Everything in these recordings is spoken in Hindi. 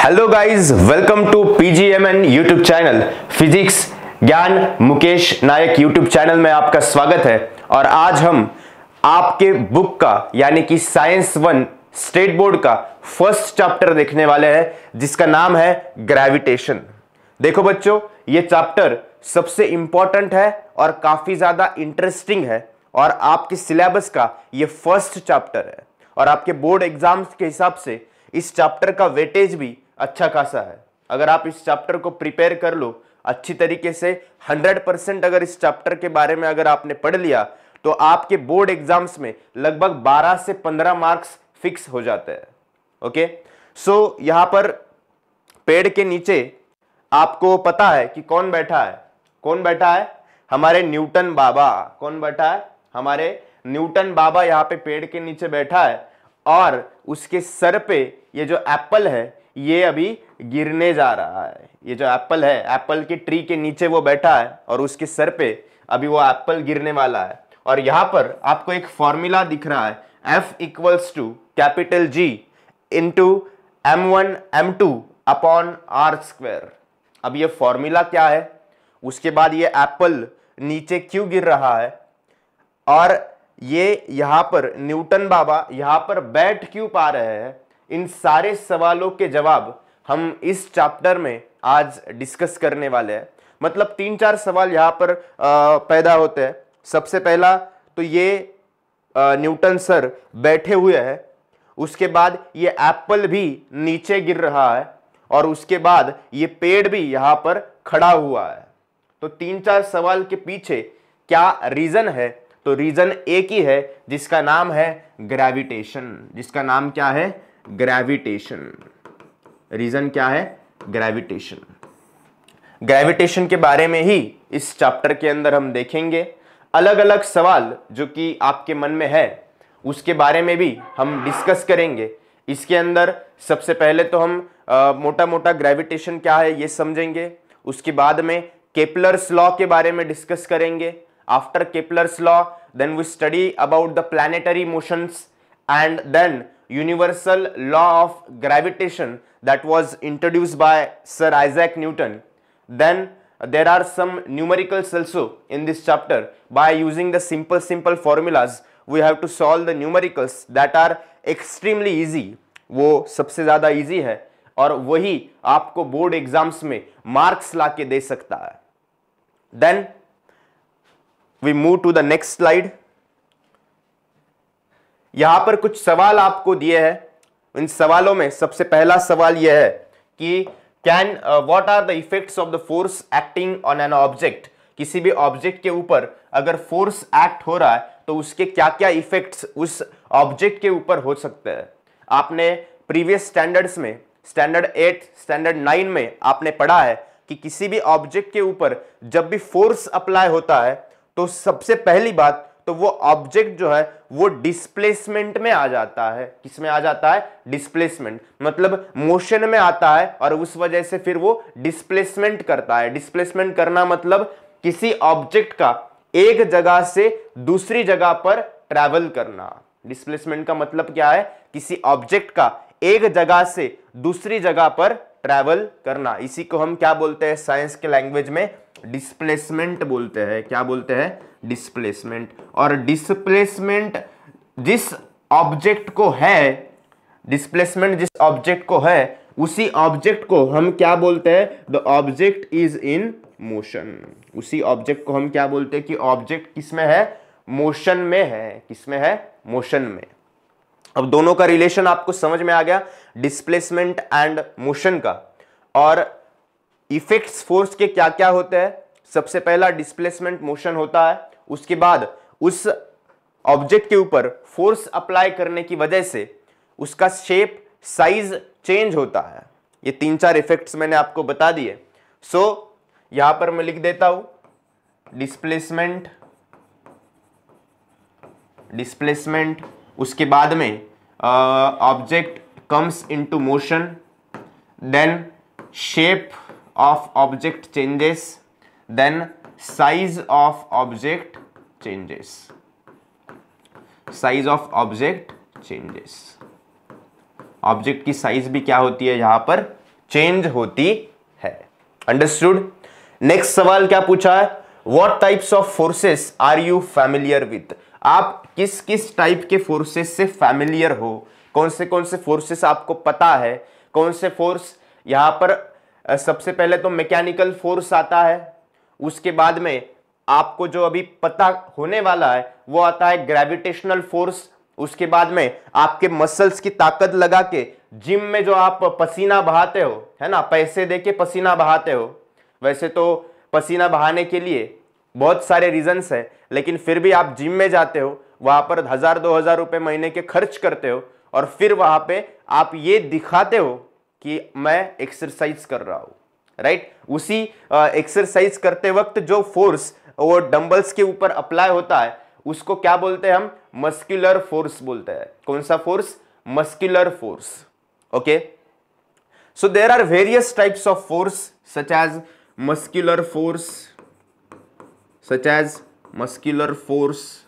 Hello guys, welcome to PGMN YouTube channel. Physics ज्ञान मुकेश नायक यूट्यूब चैनल में आपका स्वागत है। और आज हम आपके बुक का यानी कि साइंस 1 स्टेट बोर्ड का फर्स्ट चैप्टर देखने वाले हैं, जिसका नाम है ग्रेविटेशन। देखो बच्चों, ये चैप्टर सबसे इंपॉर्टेंट है और काफी ज्यादा इंटरेस्टिंग है और आपके सिलेबस का ये फर्स्ट चैप्टर है और आपके बोर्ड एग्जाम्स के हिसाब से इस चैप्टर का वेटेज भी अच्छा खासा है। अगर आप इस चैप्टर को प्रिपेयर कर लो अच्छी तरीके से, 100% अगर इस चैप्टर के बारे में अगर आपने पढ़ लिया तो आपके बोर्ड एग्जाम्स में लगभग 12 से 15 मार्क्स फिक्स हो जाते हैं। ओके, सो यहां पर पेड़ के नीचे आपको पता है कि कौन बैठा है? कौन बैठा है? हमारे न्यूटन बाबा। कौन बैठा है? हमारे न्यूटन बाबा यहाँ पे पेड़ के नीचे बैठा है और उसके सर पे ये जो एप्पल है ये अभी गिरने जा रहा है। ये जो एप्पल है, एप्पल के ट्री के नीचे वो बैठा है और उसके सर पे अभी वो एप्पल गिरने वाला है। और यहां पर आपको एक फॉर्मूला दिख रहा है, F = capital G into M1 M2 upon R²। अब ये फॉर्मूला क्या है, उसके बाद ये एप्पल नीचे क्यों गिर रहा है और ये यहां पर न्यूटन बाबा यहां पर बैठ क्यों पा रहे हैं, इन सारे सवालों के जवाब हम इस चैप्टर में आज डिस्कस करने वाले हैं। मतलब 3-4 सवाल यहां पर पैदा होते हैं। सबसे पहला तो ये न्यूटन सर बैठे हुए हैं, उसके बाद ये एप्पल भी नीचे गिर रहा है और उसके बाद ये पेड़ भी यहां पर खड़ा हुआ है। तो 3-4 सवाल के पीछे क्या रीजन है? तो रीजन एक ही है, जिसका नाम है ग्रेविटेशन। जिसका नाम क्या है? ग्रेविटेशन। रीजन क्या है? ग्रेविटेशन। ग्रेविटेशन के बारे में ही इस चैप्टर के अंदर हम देखेंगे। अलग अलग सवाल जो कि आपके मन में है उसके बारे में भी हम डिस्कस करेंगे। इसके अंदर सबसे पहले तो हम मोटा मोटा ग्रेविटेशन क्या है ये समझेंगे। उसके बाद में केपलर्स लॉ के बारे में डिस्कस करेंगे। After Kepler's law then we study about the planetary motions and then universal law of gravitation that was introduced by Sir Isaac Newton. Then there are some numericals also in this chapter. By using the simple formulas we have to solve the numericals that are extremely easy. वो सबसे ज्यादा easy है और वही आपको बोर्ड एग्जाम्स में मार्क्स लाके दे सकता है। Then we move to the next slide. यहां पर कुछ सवाल आपको दिए हैं। इन सवालों में सबसे पहला सवाल यह है कि what are the effects of the force acting on an object. किसी भी ऑब्जेक्ट के ऊपर अगर फोर्स एक्ट हो रहा है तो उसके क्या क्या इफेक्ट्स उस ऑब्जेक्ट के ऊपर हो सकते हैं। आपने प्रीवियस स्टैंडर्ड्स में, स्टैंडर्ड 8, स्टैंडर्ड 9 में आपने पढ़ा है कि किसी भी ऑब्जेक्ट के ऊपर जब भी फोर्स अप्लाई होता है तो सबसे पहली बात तो वो ऑब्जेक्ट जो है वो डिस्प्लेसमेंट में आ जाता है। किस में आ जाता है? डिस्प्लेसमेंट, मतलब मोशन में आता है और उस वजह से फिर वो डिस्प्लेसमेंट करता है। डिस्प्लेसमेंट करना मतलब किसी ऑब्जेक्ट का एक जगह से दूसरी जगह पर ट्रैवल करना। डिस्प्लेसमेंट का मतलब क्या है? किसी ऑब्जेक्ट का एक जगह से दूसरी जगह पर ट्रैवल करना। इसी को हम क्या बोलते हैं साइंस के लैंग्वेज में? डिस्प्लेसमेंट बोलते हैं। क्या बोलते हैं? डिस्प्लेसमेंट। और डिस्प्लेसमेंट जिस ऑब्जेक्ट को है, डिस्प्लेसमेंट जिस ऑब्जेक्ट को है उसी ऑब्जेक्ट को हम क्या बोलते हैं? The object is in motion. उसी ऑब्जेक्ट को हम क्या बोलते हैं कि ऑब्जेक्ट किसमें है? मोशन में है। किसमें है? मोशन में। अब दोनों का रिलेशन आपको समझ में आ गया, डिस्प्लेसमेंट एंड मोशन का। और इफेक्ट्स फोर्स के क्या क्या होते हैं? सबसे पहला डिस्प्लेसमेंट मोशन होता है, उसके बाद उस ऑब्जेक्ट के ऊपर फोर्स अप्लाई करने की वजह से उसका शेप, साइज चेंज होता है। ये 3-4 इफेक्ट्स मैंने आपको बता दिए। सो यहां पर मैं लिख देता हूं डिस्प्लेसमेंट, डिस्प्लेसमेंट, उसके बाद में object comes into motion, then shape of object changes, then size of object changes. Size of object changes. Object की साइज भी क्या होती है? यहां पर चेंज होती है। अंडरस्टूड। नेक्स्ट सवाल क्या पूछा है, what types of forces are you familiar with. आप किस किस टाइप के फोर्सेस से फैमिलियर हो, कौन से फोर्सेस आपको पता है, कौन से फोर्स। यहां पर सबसे पहले तो मैकेनिकल फोर्स आता है, उसके बाद में आपको जो अभी पता होने वाला है वो आता है ग्रेविटेशनल फोर्स, उसके बाद में आपके मसल्स की ताकत लगा के जिम में जो आप पसीना बहाते हो, है ना, पैसे देके पसीना बहाते हो। वैसे तो पसीना बहाने के लिए बहुत सारे रीजंस है, लेकिन फिर भी आप जिम में जाते हो, वहां पर 1000-2000 रुपए महीने के खर्च करते हो और फिर वहां पे आप ये दिखाते हो कि मैं एक्सरसाइज कर रहा हूं, राइट। उसी एक्सरसाइज करते वक्त जो फोर्स वो डंबल्स के ऊपर अप्लाई होता है उसको क्या बोलते हैं हम, मस्कुलर फोर्स बोलते हैं। कौन सा force, muscular force. Okay, so there are various types of force such as muscular force,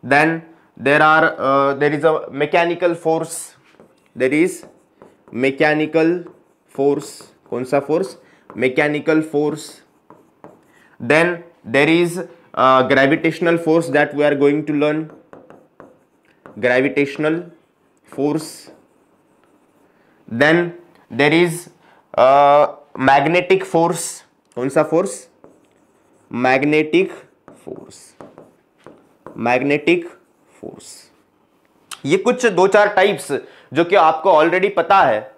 then there is a mechanical force, कौन सा force, mechanical force. then there is gravitational force that we are going to learn, gravitational force। then there is magnetic force, कौन सा फोर्स, मैग्नेटिक फोर्स। ये कुछ 2-4 टाइप्स जो कि आपको ऑलरेडी पता है,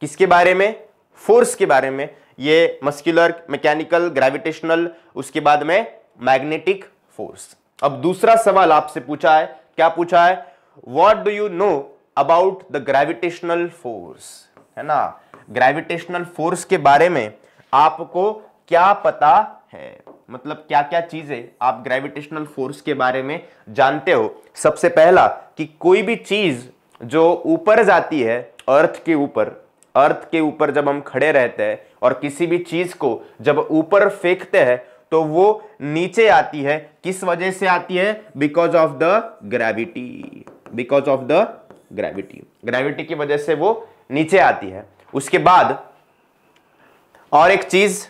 किसके बारे में, फोर्स के बारे में। ये मस्कुलर, मैकेनिकल, ग्रेविटेशनल, उसके बाद में मैग्नेटिक फोर्स। अब दूसरा सवाल आपसे पूछा है, क्या पूछा है, what do you know about the gravitational force, है ना। ग्रेविटेशनल फोर्स के बारे में आपको क्या पता है, मतलब क्या क्या चीजें आप ग्रेविटेशनल फोर्स के बारे में जानते हो। सबसे पहला कि कोई भी चीज जो ऊपर जाती है अर्थ के ऊपर जब हम खड़े रहते हैं और किसी भी चीज को जब ऊपर फेंकते हैं तो वो नीचे आती है, किस वजह से आती है, बिकॉज ऑफ द ग्रेविटी की वजह से वो नीचे आती है। उसके बाद और एक चीज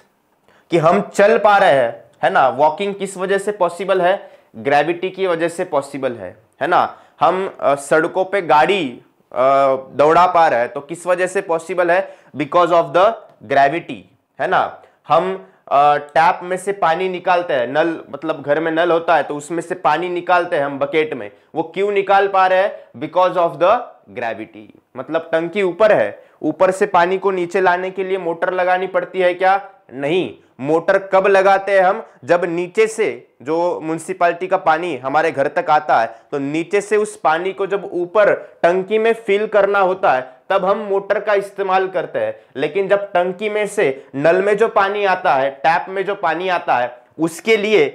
कि हम चल पा रहे हैं, है ना, वॉकिंग किस वजह से पॉसिबल है, ग्रेविटी की वजह से पॉसिबल है ना। हम सड़कों पे गाड़ी दौड़ा पा रहे हैं तो किस वजह से पॉसिबल है, बिकॉज ऑफ द ग्रेविटी, है ना। हम टैप में से पानी निकालते हैं, नल, मतलब घर में नल होता है तो उसमें से पानी निकालते हैं हम बकेट में, वो क्यों निकाल पा रहे हैं, बिकॉज ऑफ द ग्रेविटी। मतलब टंकी ऊपर है, ऊपर से पानी को नीचे लाने के लिए मोटर लगानी पड़ती है क्या, नहीं। मोटर कब लगाते हैं हम, जब नीचे से जो म्युनिसिपैलिटी का पानी हमारे घर तक आता है तो नीचे से उस पानी को जब ऊपर टंकी में फिल करना होता है तब हम मोटर का इस्तेमाल करते हैं। लेकिन जब टंकी में से नल में जो पानी आता है, टैप में जो पानी आता है, उसके लिए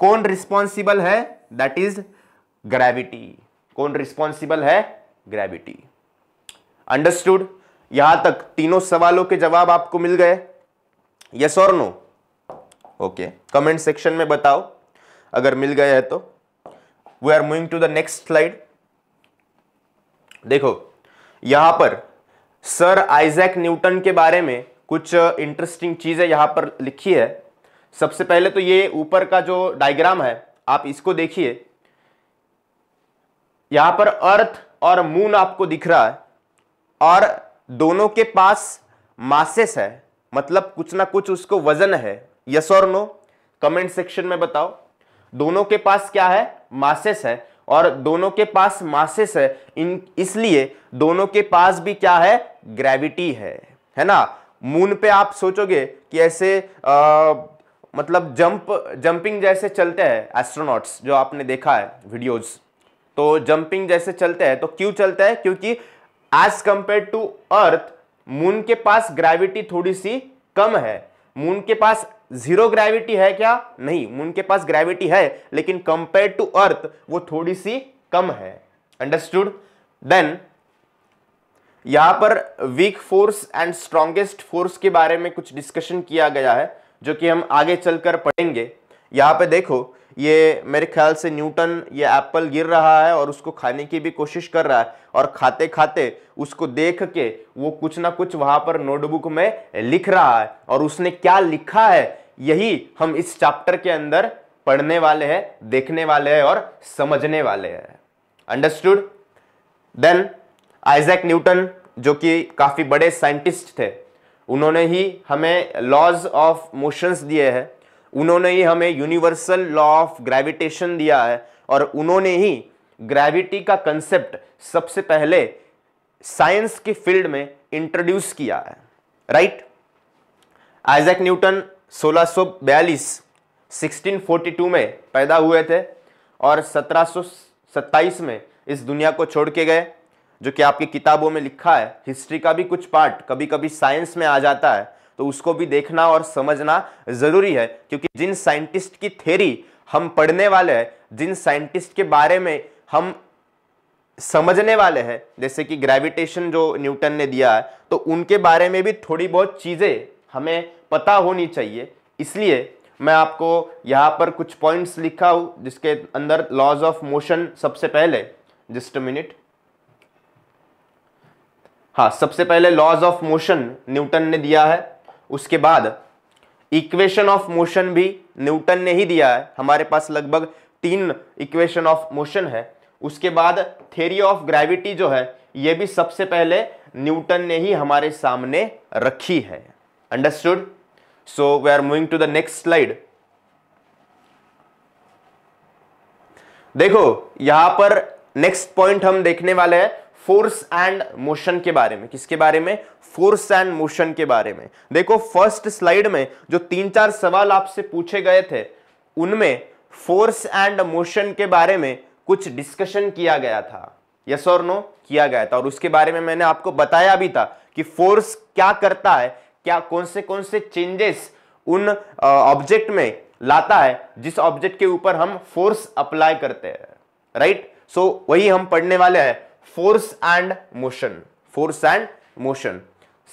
कौन रिस्पॉन्सिबल है, दैट इज ग्रेविटी। कौन रिस्पॉन्सिबल है, ग्रेविटी। अंडरस्टूड। यहां तक तीनों सवालों के जवाब आपको मिल गए, यस और नो। ओके, कमेंट सेक्शन में बताओ अगर मिल गए हैं तो। We are moving to the next slide. देखो यहां पर सर आइजैक न्यूटन के बारे में कुछ इंटरेस्टिंग चीजें यहां पर लिखी है। सबसे पहले तो ये ऊपर का जो डायग्राम है आप इसको देखिए, यहां पर अर्थ और मून आपको दिख रहा है और दोनों के पास मासेस है, मतलब कुछ ना कुछ उसको वजन है, यस और नो। कमेंट सेक्शन में बताओ। दोनों के पास क्या है, मासेस है, और दोनों के पास मासेस है इसलिए दोनों के पास भी क्या है, ग्रेविटी है ना। मून पे आप सोचोगे कि ऐसे मतलब जंपिंग जैसे चलते हैं एस्ट्रोनॉट्स, जो आपने देखा है वीडियोस, तो जंपिंग जैसे चलते हैं। तो क्यों चलते हैं, क्योंकि as compare to earth moon के पास ग्रेविटी थोड़ी सी कम है। मून के पास जीरो ग्रेविटी है क्या, नहीं, मून के पास ग्रेविटी है लेकिन कंपेयर टू अर्थ वो थोड़ी सी कम है। अंडरस्टूड। देन यहां पर weak force and strongest force के बारे में कुछ डिस्कशन किया गया है जो कि हम आगे चलकर पढ़ेंगे। यहां पे देखो, ये मेरे ख्याल से न्यूटन ये एप्पल गिर रहा है और उसको खाने की भी कोशिश कर रहा है, और खाते खाते उसको देख के वो कुछ ना कुछ वहां पर नोटबुक में लिख रहा है, और उसने क्या लिखा है यही हम इस चैप्टर के अंदर पढ़ने वाले हैं, देखने वाले हैं और समझने वाले हैं। अंडरस्टूड? देन आइजैक न्यूटन जो कि काफी बड़े साइंटिस्ट थे, उन्होंने ही हमें लॉज ऑफ मोशंस दिए हैं, उन्होंने ही हमें यूनिवर्सल लॉ ऑफ ग्रेविटेशन दिया है, और उन्होंने ही ग्रेविटी का कंसेप्ट सबसे पहले साइंस की फील्ड में इंट्रोड्यूस किया है। राइट? आइजैक न्यूटन 1642 में पैदा हुए थे और 1727 में इस दुनिया को छोड़ के गए, जो कि आपकी किताबों में लिखा है। हिस्ट्री का भी कुछ पार्ट कभी कभी साइंस में आ जाता है, तो उसको भी देखना और समझना जरूरी है, क्योंकि जिन साइंटिस्ट की थ्योरी हम पढ़ने वाले हैं, जिन साइंटिस्ट के बारे में हम समझने वाले हैं, जैसे कि ग्रेविटेशन जो न्यूटन ने दिया है, तो उनके बारे में भी थोड़ी बहुत चीजें हमें पता होनी चाहिए। इसलिए मैं आपको यहां पर कुछ पॉइंट्स लिखा हूं जिसके अंदर लॉज ऑफ मोशन सबसे पहले, जस्ट अ मिनट, हाँ, सबसे पहले लॉज ऑफ मोशन न्यूटन ने दिया है, उसके बाद इक्वेशन ऑफ मोशन भी न्यूटन ने ही दिया है। हमारे पास लगभग 3 इक्वेशन ऑफ मोशन है। उसके बाद थ्योरी ऑफ ग्रेविटी जो है ये भी सबसे पहले न्यूटन ने ही हमारे सामने रखी है। Understood? So we are moving to the next slide. देखो यहां पर नेक्स्ट पॉइंट हम देखने वाले हैं फोर्स एंड मोशन के बारे में। किसके बारे में? फोर्स एंड मोशन के बारे में। देखो फर्स्ट स्लाइड में जो 3-4 सवाल आपसे पूछे गए थे, उनमें फोर्स एंड मोशन के बारे में कुछ डिस्कशन किया गया था। यस और नो? किया गया था, और उसके बारे में मैंने आपको बताया भी था कि फोर्स क्या करता है, क्या कौन से चेंजेस उन ऑब्जेक्ट में लाता है जिस ऑब्जेक्ट के ऊपर हम फोर्स अप्लाई करते हैं। राइट? सो वही हम पढ़ने वाले हैं, force and motion. Force and motion.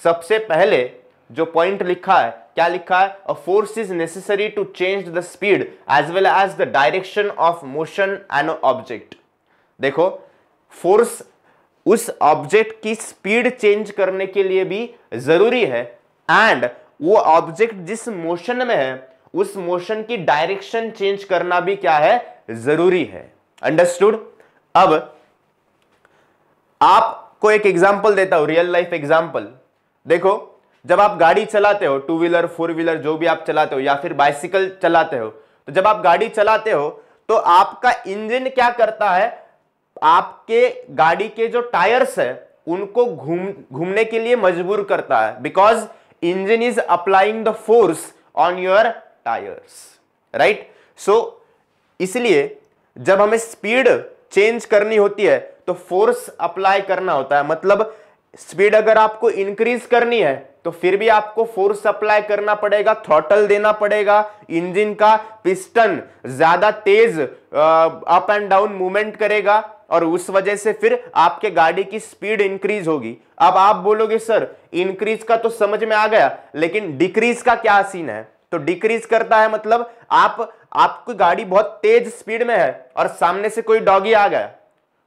सबसे पहले जो पॉइंट लिखा है, क्या लिखा है? A force is necessary to change the speed as well as the direction of motion an object. देखो फोर्स उस ऑब्जेक्ट की स्पीड चेंज करने के लिए भी जरूरी है, एंड वो ऑब्जेक्ट जिस मोशन में है उस मोशन की डायरेक्शन चेंज करना भी क्या है? जरूरी है। अंडरस्टूड? अब आपको एक एग्जांपल देता हूं, रियल लाइफ एग्जांपल। देखो जब आप गाड़ी चलाते हो, 2 व्हीलर 4 व्हीलर जो भी आप चलाते हो, या फिर बाइसिकल चलाते हो, तो जब आप गाड़ी चलाते हो तो आपका इंजन क्या करता है? आपके गाड़ी के जो टायर्स है उनको घूमने के लिए मजबूर करता है, because engine is applying the force on your tyres. Right? So इसलिए जब हमें स्पीड चेंज करनी होती है तो फोर्स अप्लाई करना होता है। मतलब स्पीड अगर आपको इंक्रीज करनी है तो फिर भी आपको फोर्स अप्लाई करना पड़ेगा, थ्रॉटल देना पड़ेगा, इंजन का पिस्टन ज्यादा तेज अप एंड डाउन मूवमेंट करेगा, और उस वजह से फिर आपके गाड़ी की स्पीड इंक्रीज होगी। अब आप बोलोगे सर इंक्रीज का तो समझ में आ गया, लेकिन डिक्रीज का क्या सीन है? तो डिक्रीज करता है मतलब आपकी गाड़ी बहुत तेज स्पीड में है और सामने से कोई डॉगी आ गया,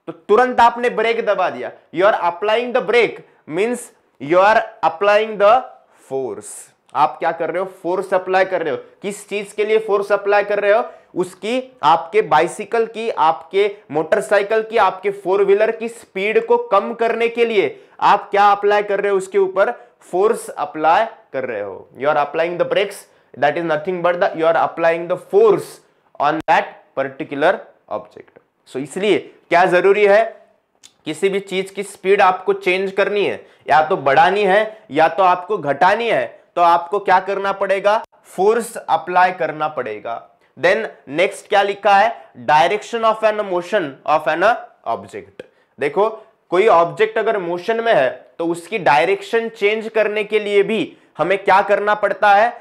तो तुरंत आपने ब्रेक दबा दिया। You are applying the brake means you are applying the force. आप क्या कर रहे हो? फोर्स अप्लाई कर रहे हो। किस चीज के लिए फोर्स अप्लाई कर रहे हो? उसकी, आपके बाइसिकल की, आपके मोटरसाइकिल की, आपके 4 व्हीलर की स्पीड को कम करने के लिए आप क्या अप्लाई कर रहे हो? उसके ऊपर फोर्स अप्लाई कर रहे हो। You are applying the brakes, that is nothing but the you are applying the force on that particular object. So इसलिए क्या जरूरी है? किसी भी चीज की स्पीड आपको चेंज करनी है, या तो बढ़ानी है या तो आपको घटानी है, तो आपको क्या करना पड़ेगा? फोर्स अप्लाई करना पड़ेगा। देन नेक्स्ट क्या लिखा है? Direction of an motion of an object. देखो कोई ऑब्जेक्ट अगर मोशन में है तो उसकी डायरेक्शन चेंज करने के लिए भी हमें क्या करना पड़ता है?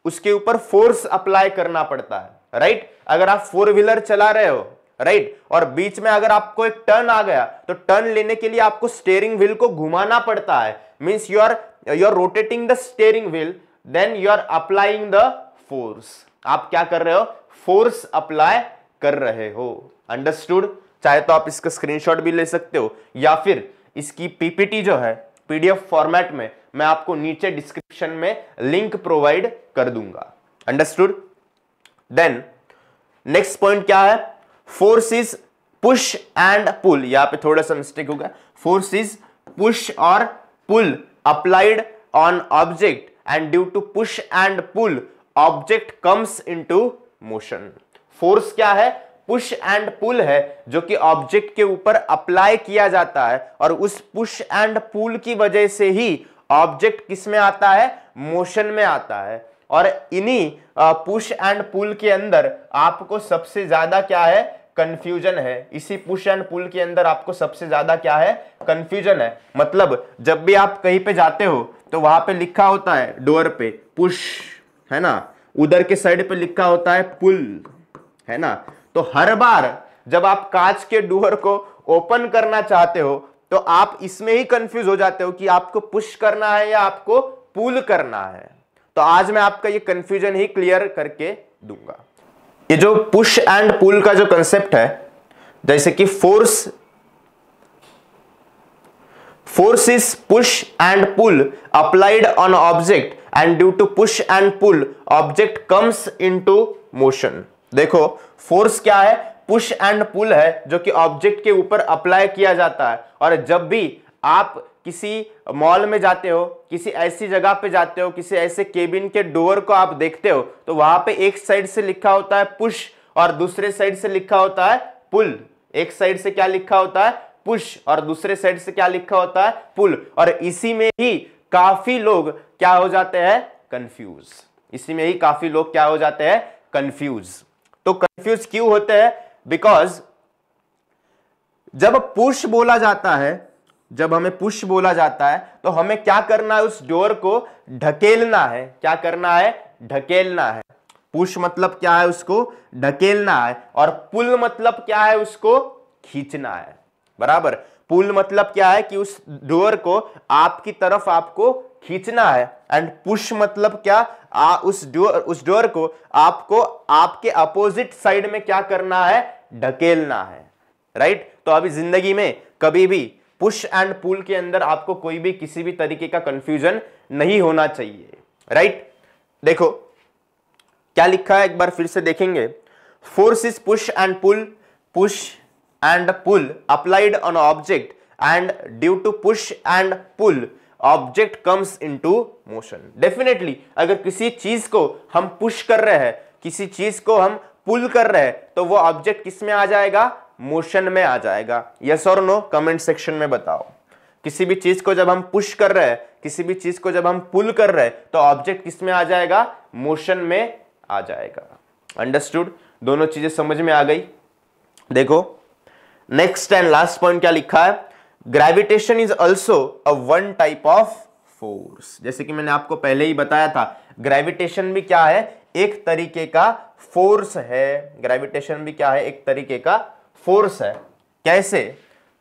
उसके ऊपर फोर्स अप्लाई करना पड़ता है। राइट? अगर आप 4 व्हीलर चला रहे हो, राइट, और बीच में अगर आपको एक टर्न आ गया तो टर्न लेने के लिए आपको स्टीयरिंग व्हील को घुमाना पड़ता है। Means you are rotating the steering wheel, then you are applying the force. आप क्या कर रहे हो? फोर्स अप्लाई कर रहे हो। अंडरस्टूड? चाहे तो आप इसका स्क्रीनशॉट भी ले सकते हो या फिर इसकी पीपीटी जो है पीडीएफ फॉर्मेट में मैं आपको नीचे डिस्क्रिप्शन में लिंक प्रोवाइड कर दूंगा। अंडरस्टूड? देन नेक्स्ट पॉइंट क्या है? Force is push and pull. यहां पे थोड़ा सा मिस्टेक होगा। फोर्स इज पुश और pull applied on object and due to push and pull object comes into motion. Force क्या है? पुश एंड पुल है, जो कि ऑब्जेक्ट के ऊपर अप्लाई किया जाता है और उस पुश एंड पुल की वजह से ही ऑब्जेक्ट किस में आता है? मोशन में आता है। और इन्हीं पुश एंड पुल के अंदर आपको सबसे ज्यादा क्या है? कंफ्यूजन है। इसी पुश एंड पुल के अंदर आपको सबसे ज्यादा क्या है? कंफ्यूजन है। मतलब जब भी आप कहीं पे जाते हो तो वहां पे लिखा होता है डोर पे पुश, है ना, उधर के साइड पे लिखा होता है पुल, है ना। तो हर बार जब आप कांच के डोर को ओपन करना चाहते हो तो आप इसमें ही कंफ्यूज हो जाते हो कि आपको पुश करना है या आपको पुल करना है। तो आज मैं आपका ये कंफ्यूजन ही क्लियर करके दूंगा। ये जो पुश एंड पुल का जो कंसेप्ट है, जैसे कि force is push and pull applied on object and due to push and pull object comes into motion. देखो फोर्स क्या है? पुश एंड पुल है, जो कि ऑब्जेक्ट के ऊपर अप्लाई किया जाता है। और जब भी आप किसी मॉल में जाते हो, किसी ऐसी जगह पे जाते हो, किसी ऐसे केबिन के डोर को आप देखते हो तो वहां पे एक साइड से लिखा होता है पुश और दूसरे साइड से लिखा होता है पुल। एक साइड से क्या लिखा होता है? पुश और दूसरे साइड से क्या लिखा होता है? पुल। और इसी में ही काफी लोग क्या हो जाते हैं? कंफ्यूज। इसी में ही काफी लोग क्या हो जाते हैं? कंफ्यूज। तो कंफ्यूज क्यों होते हैं? बिकॉज जब पुश बोला जाता है, जब हमें पुश बोला जाता है तो हमें क्या करना है? उस डोर को ढकेलना है। क्या करना है? ढकेलना है। पुश मतलब क्या है? उसको ढकेलना है। और पुल मतलब क्या है? उसको खींचना है। बराबर। पुल मतलब क्या है? कि उस डोर को आपकी तरफ आपको खींचना है। एंड पुश मतलब क्या? उस डोर को आपको आपके अपोजिट साइड में क्या करना है? ढकेलना है। राइट? तो अभी जिंदगी में कभी भी पुश एंड पुल के अंदर आपको कोई भी किसी भी तरीके का कंफ्यूजन नहीं होना चाहिए। राइट? देखो क्या लिखा है, एक बार फिर से देखेंगे। Force is push and pull applied on object and due to push and pull object comes into motion. Definitely अगर किसी चीज को हम पुश कर रहे हैं, किसी चीज को हम पुल कर रहे हैं, तो वो ऑब्जेक्ट किस में आ जाएगा? मोशन में आ जाएगा। यस और नो कमेंट सेक्शन में बताओ। किसी भी चीज को जब हम पुश कर रहे हैं, किसी भी चीज को जब हम पुल कर रहे हैं, तो ऑब्जेक्ट किस में आ जाएगा? मोशन में आ जाएगा। अंडरस्टूड? दोनों चीजें समझ में आ गई। देखो नेक्स्ट एंड लास्ट पॉइंट क्या लिखा है? Gravitation is also a one type of force. जैसे कि मैंने आपको पहले ही बताया था, ग्रेविटेशन भी क्या है? एक तरीके का फोर्स है। ग्रेविटेशन भी क्या है? एक तरीके का फोर्स है। कैसे?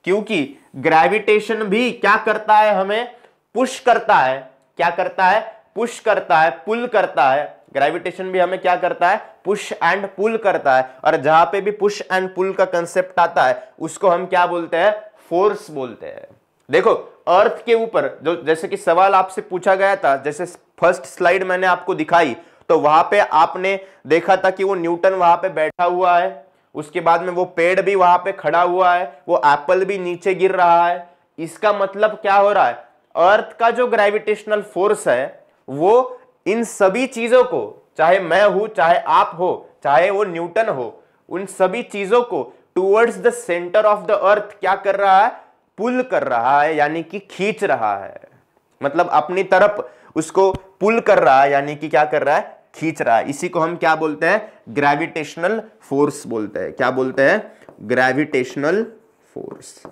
क्योंकि ग्रेविटेशन भी क्या करता है? हमें पुश करता है। क्या करता है? पुश करता है, पुल करता है। ग्रेविटेशन भी हमें क्या करता है? पुश एंड पुल करता है। और जहां पे भी पुश एंड पुल का कंसेप्ट आता है उसको हम क्या बोलते हैं? फोर्स बोलते हैं। देखो अर्थ के ऊपर जो जैसे कि सवाल आपसे पूछा गया था, जैसे फर्स्ट स्लाइड मैंने आपको दिखाई, तो वहां पे आपने देखा था कि वो न्यूटन वहां पे बैठा हुआ है, उसके बाद में वो पेड़ भी वहां पे खड़ा हुआ है, वो एप्पल भी नीचे गिर रहा है। इसका मतलब क्या हो रहा है? अर्थ का जो ग्रेविटेशनल फोर्स है वो इन सभी चीजों को, चाहे मैं हूं, चाहे आप हो, चाहे वो न्यूटन हो, उन सभी चीजों को towards the centre of the earth क्या कर रहा है? पुल कर रहा है, यानी कि खींच रहा है। मतलब अपनी तरफ उसको पुल कर रहा है, यानी कि क्या कर रहा है? खींच रहा है। इसी को हम क्या बोलते हैं? ग्रेविटेशनल फोर्स बोलते हैं। क्या बोलते हैं? Gravitational force.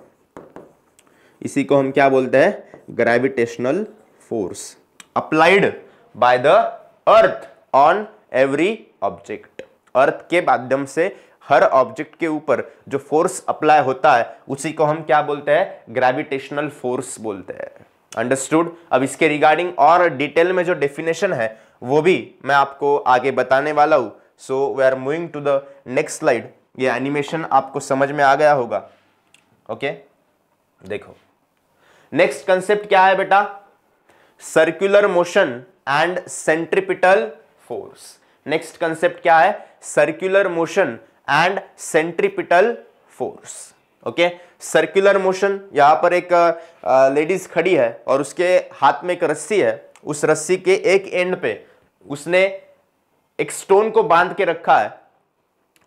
इसी को हम क्या बोलते हैं? Gravitational force applied by the earth on every object. Earth के माध्यम से हर ऑब्जेक्ट के ऊपर जो फोर्स अप्लाई होता है उसी को हम क्या बोलते हैं? ग्रेविटेशनल फोर्स बोलते हैं। अंडरस्टूड? अब इसके रिगार्डिंग और डिटेल में जो डेफिनेशन है वो भी मैं आपको आगे बताने वाला हूं, so we are moving to the next slide. ये एनिमेशन आपको समझ में आ गया होगा। ओके देखो नेक्स्ट कंसेप्ट क्या है बेटा, circular motion and centripetal force. Next concept क्या है, circular motion and centripetal force. Okay circular motion, यहां पर एक लेडीज खड़ी है और उसके हाथ में एक रस्सी है, उस रस्सी के एक एंड पे उसने एक स्टोन को बांध के रखा है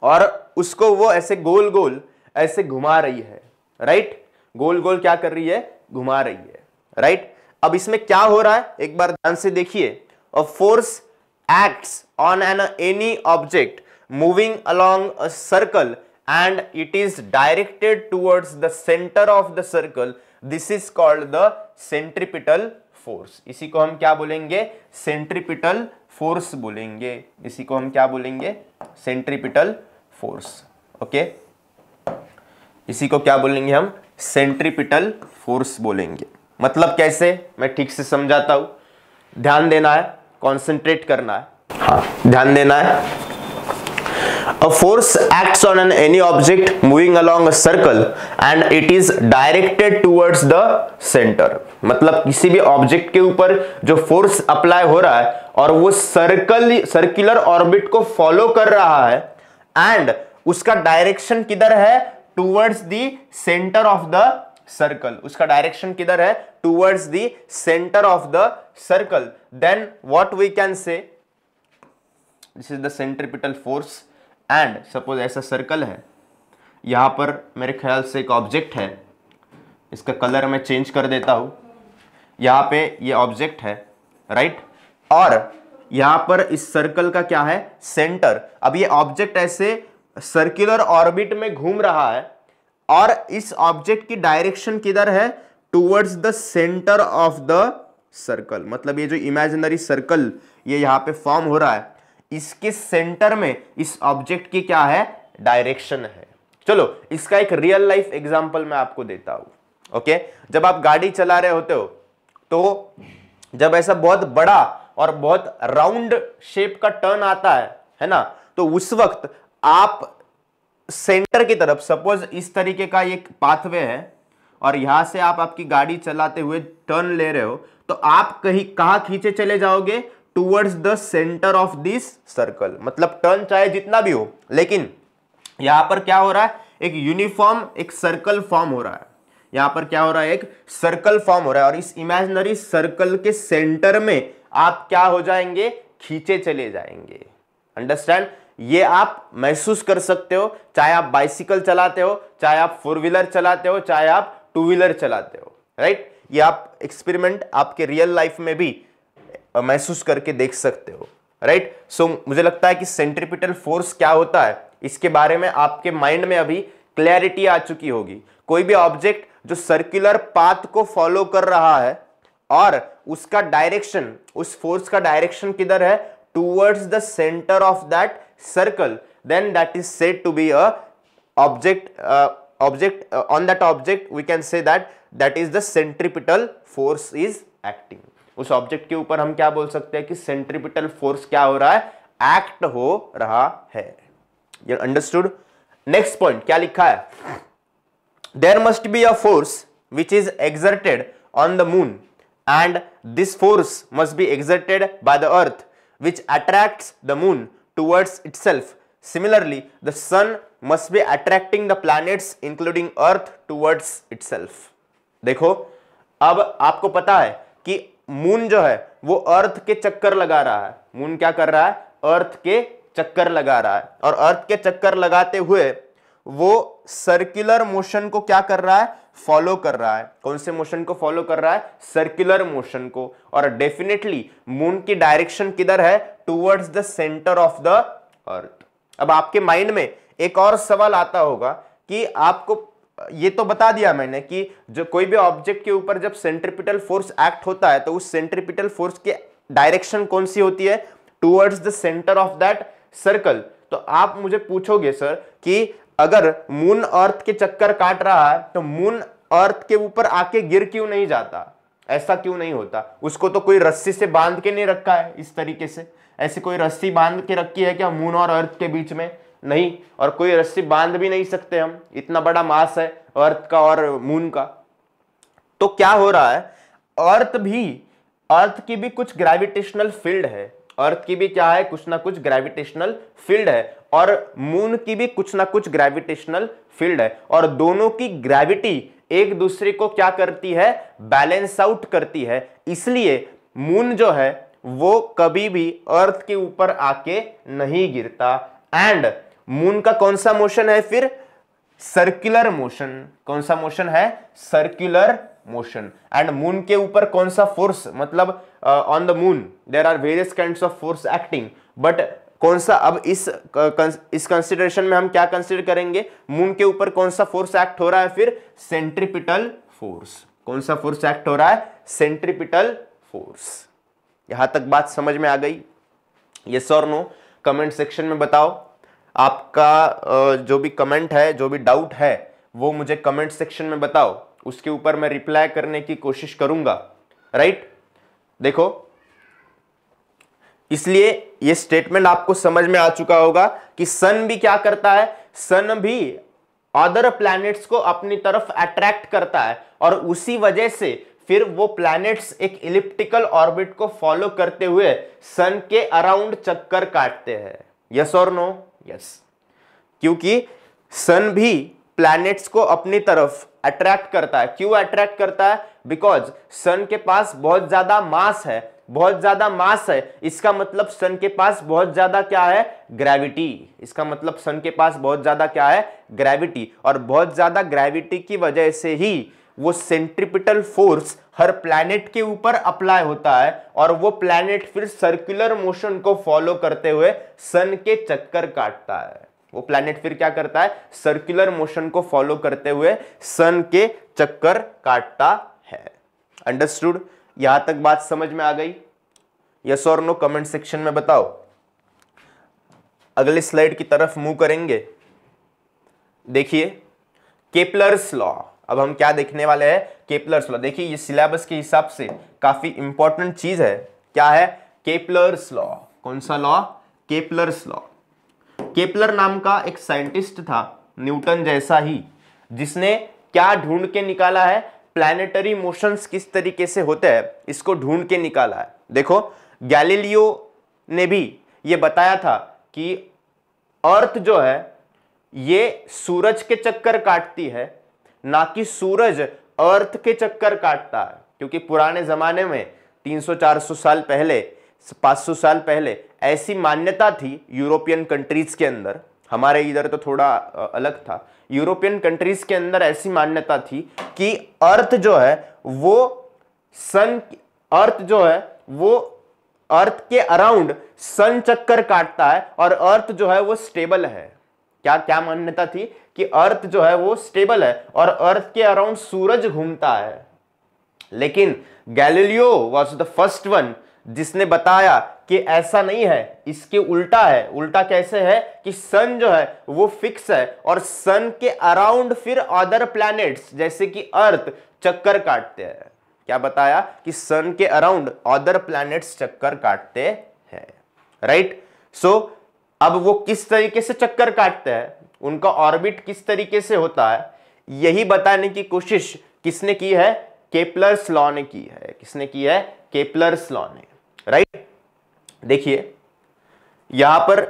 और उसको वो ऐसे गोल गोल ऐसे घुमा रही है, राइट, गोल गोल क्या कर रही है, घुमा रही है, राइट। अब इसमें क्या हो रहा है एक बार ध्यान से देखिए, a force acts on an any object moving along a circle and it is directed towards the center of the circle. This is called the centripetal force. इसी को हम क्या बोलेंगे, centripetal force बोलेंगे। इसी को हम क्या बोलेंगे, centripetal force। ओके इसी को क्या बोलेंगे हम, centripetal force बोलेंगे। मतलब कैसे, मैं ठीक से समझाता हूं, ध्यान देना है, कॉन्सेंट्रेट करना है, हाँ ध्यान देना है। A force acts on any object moving along a circle and it is directed towards the center। मतलब किसी भी ऑब्जेक्ट के ऊपर जो फोर्स अप्लाई हो रहा है और वो सर्कुलर ऑर्बिट को फॉलो कर रहा है एंड उसका डायरेक्शन किधर है, towards the centre of the circle. उसका डायरेक्शन किधर है, towards the centre of the circle. Then what we can say, this is the centripetal force and suppose ऐसा सर्कल है, यहां पर मेरे ख्याल से एक ऑब्जेक्ट है, इसका कलर मैं चेंज कर देता हूं, यहां पे ये ऑब्जेक्ट है, राइट, और यहां पर इस सर्कल का क्या है, सेंटर। अब ये ऑब्जेक्ट ऐसे सर्कुलर ऑर्बिट में घूम रहा है और इस ऑब्जेक्ट की डायरेक्शन किधर है, towards the centre of the circle. मतलब ये जो इमेजिनरी सर्कल ये यहां पे फॉर्म हो रहा है, इसके सेंटर में इस ऑब्जेक्ट की क्या है, डायरेक्शन है। चलो इसका एक रियल लाइफ एग्जांपल मैं आपको देता हूं। ओके जब आप गाड़ी चला रहे होते हो तो जब ऐसा बहुत बड़ा और बहुत राउंड शेप का टर्न आता है ना, तो उस वक्त आप सेंटर की तरफ, सपोज इस तरीके का एक पाथवे है और यहां से आप आपकी गाड़ी चलाते हुए टर्न ले रहे हो, तो आप कहां खींचे चले जाओगे, towards the centre of this circle. मतलब टर्न चाहे जितना भी हो, लेकिन यहां पर क्या हो रहा है, एक यूनिफॉर्म एक सर्कल फॉर्म हो रहा है। यहां पर क्या हो रहा है, एक सर्कल फॉर्म हो रहा है और इस इमेजिनरी सर्कल के सेंटर में आप क्या हो जाएंगे, खींचे चले जाएंगे। अंडरस्टैंड, ये आप महसूस कर सकते हो, चाहे आप बाइसिकल चलाते हो, चाहे आप 4 व्हीलर चलाते हो, चाहे आप 2 व्हीलर चलाते हो, राइट। ये आप एक्सपेरिमेंट आपके रियल लाइफ में भी महसूस करके देख सकते हो, राइट। सो मुझे लगता है कि सेंट्रीपिटल फोर्स क्या होता है इसके बारे में आपके माइंड में अभी क्लैरिटी आ चुकी होगी। कोई भी ऑब्जेक्ट जो सर्कुलर पाथ को फॉलो कर रहा है और उसका डायरेक्शन, उस फोर्स का डायरेक्शन किधर है, towards the centre of that circle, then that is said to be a object. On that object we can say that is the centripetal force is acting. उस ऑब्जेक्ट के ऊपर हम क्या बोल सकते हैं कि सेंट्रीपिटल फोर्स क्या हो रहा है, एक्ट हो रहा है। ये अंडरस्टूड। नेक्स्ट पॉइंट क्या लिखा है, there must be a force which is exerted on the moon and this force must be exerted by the earth which attracts the moon towards itself. Similarly the sun must be attracting the planets including earth towards itself. देखो अब आपको पता है कि मून जो है वो अर्थ के चक्कर लगा रहा है। मून क्या कर रहा है, अर्थ के चक्कर लगा रहा है और अर्थ के चक्कर लगाते हुए वो सर्कुलर मोशन को क्या कर रहा है, फॉलो कर रहा है। कौन से मोशन को फॉलो कर रहा है, सर्कुलर मोशन को। और डेफिनेटली मून की डायरेक्शन किधर है, towards the centre of the earth. अब आपके माइंड में एक और सवाल आता होगा कि आपको ये तो बता दिया मैंने कि जो कोई भी ऑब्जेक्ट के ऊपर जब सेंट्रीपिटल फोर्स एक्ट होता है तो उस सेंट्रीपिटल फोर्स की डायरेक्शन कौन सी होती है, towards the centre of that circle. तो आप मुझे पूछोगे सर कि अगर मून अर्थ के चक्कर काट रहा है तो मून अर्थ के ऊपर आके गिर क्यों नहीं जाता, ऐसा क्यों नहीं होता, उसको तो कोई रस्सी से बांध के नहीं रखा है इस तरीके से, ऐसी कोई रस्सी बांध के रखी है क्या मून और अर्थ के बीच में? नहीं, और कोई रस्सी बांध भी नहीं सकते हम, इतना बड़ा मास है अर्थ का और मून का। तो क्या हो रहा है, अर्थ की भी कुछ ग्रेविटेशनल फील्ड है, अर्थ की भी क्या है, कुछ ना कुछ ग्रेविटेशनल फील्ड है, और मून की भी कुछ ना कुछ ग्रेविटेशनल फील्ड है, और दोनों की ग्रेविटी एक दूसरे को क्या करती है, बैलेंस आउट करती है। इसलिए मून जो है वो कभी भी अर्थ के ऊपर आके नहीं गिरता। एंड मून का कौन सा मोशन है फिर, सर्कुलर मोशन। कौन सा मोशन है, सर्कुलर मोशन। एंड मून के ऊपर कौन सा फोर्स, मतलब on the moon there are various kinds of force acting, but कौन सा, अब इस कंसिडरेशन में हम क्या कंसिडर करेंगे, मून के ऊपर कौन सा फोर्स एक्ट हो रहा है फिर, सेंट्रीपिटल फोर्स। कौन सा फोर्स एक्ट हो रहा है, सेंट्रीपिटल फोर्स। यहां तक बात समझ में आ गई? यस और नो कमेंट सेक्शन में बताओ। आपका जो भी कमेंट है, जो भी डाउट है, वो मुझे कमेंट सेक्शन में बताओ, उसके ऊपर मैं रिप्लाई करने की कोशिश करूंगा। राइट, देखो, इसलिए ये स्टेटमेंट आपको समझ में आ चुका होगा कि सन भी क्या करता है, सन भी अदर प्लैनेट्स को अपनी तरफ अट्रैक्ट करता है, और उसी वजह से फिर वो प्लैनेट्स एक इलिप्टिकल ऑर्बिट को फॉलो करते हुए सन के अराउंड चक्कर काटते हैं। यस और नो? यस, क्योंकि सन भी प्लैनेट्स को अपनी तरफ अट्रैक्ट करता है। क्यों अट्रैक्ट करता है? बिकॉज सन के पास बहुत ज्यादा मास है, बहुत ज्यादा मास है, इसका मतलब सन के पास बहुत ज्यादा क्या है, ग्रेविटी। इसका मतलब सन के पास बहुत ज्यादा क्या है, ग्रेविटी, और बहुत ज्यादा ग्रेविटी की वजह से ही वो सेंट्रीपिटल फोर्स हर प्लैनेट के ऊपर अप्लाई होता है, और वो प्लैनेट फिर सर्कुलर मोशन को फॉलो करते हुए सन के चक्कर काटता है। वो प्लैनेट फिर क्या करता है, सर्कुलर मोशन को फॉलो करते हुए सन के चक्कर काटता है। अंडरस्टूड? यहां तक बात समझ में आ गई? यस और नो कमेंट सेक्शन में बताओ। अगले स्लाइड की तरफ मूव करेंगे। देखिए, केपलर्स लॉ। अब हम क्या देखने वाले हैं, केपलर्स लॉ। देखिए, ये सिलेबस के हिसाब से काफी इंपॉर्टेंट चीज है। क्या है, केपलर्स लॉ। कौन सा लॉ, केपलर्स लॉ। केपलर नाम का एक साइंटिस्ट था, न्यूटन जैसा ही, जिसने क्या ढूंढ के निकाला है, प्लैनेटरी मोशंस किस तरीके से होते हैं, इसको ढूंढ के निकाला है। देखो, गैलीलियो ने भी ये बताया था कि अर्थ जो है ये सूरज के चक्कर काटती है, ना कि सूरज अर्थ के चक्कर काटता है। क्योंकि पुराने जमाने में 300-400 साल पहले, 500 साल पहले ऐसी मान्यता थी यूरोपियन कंट्रीज के अंदर, हमारे इधर तो थोड़ा अलग था, यूरोपियन कंट्रीज के अंदर ऐसी मान्यता थी कि अर्थ जो है वो अर्थ के अराउंड सन चक्कर काटता है, और अर्थ जो है वो स्टेबल है। क्या क्या मान्यता थी कि अर्थ जो है वो स्टेबल है और अर्थ के अराउंड सूरज घूमता है। लेकिन Galileo was the first one जिसने बताया कि ऐसा नहीं है, इसके उल्टा है। उल्टा कैसे है कि सन जो है वो फिक्स है और सन के अराउंड फिर अदर प्लैनेट्स जैसे कि अर्थ चक्कर काटते हैं। क्या बताया कि सन के अराउंड अदर प्लैनेट्स चक्कर काटते हैं। राइट, सो अब वो किस तरीके से चक्कर काटते हैं, उनका ऑर्बिट किस तरीके से होता है, यही बताने की कोशिश किसने की है, केपलर्स लॉ ने की है। किसने की है, केपलर्स लॉ ने। राइट, देखिए यहां पर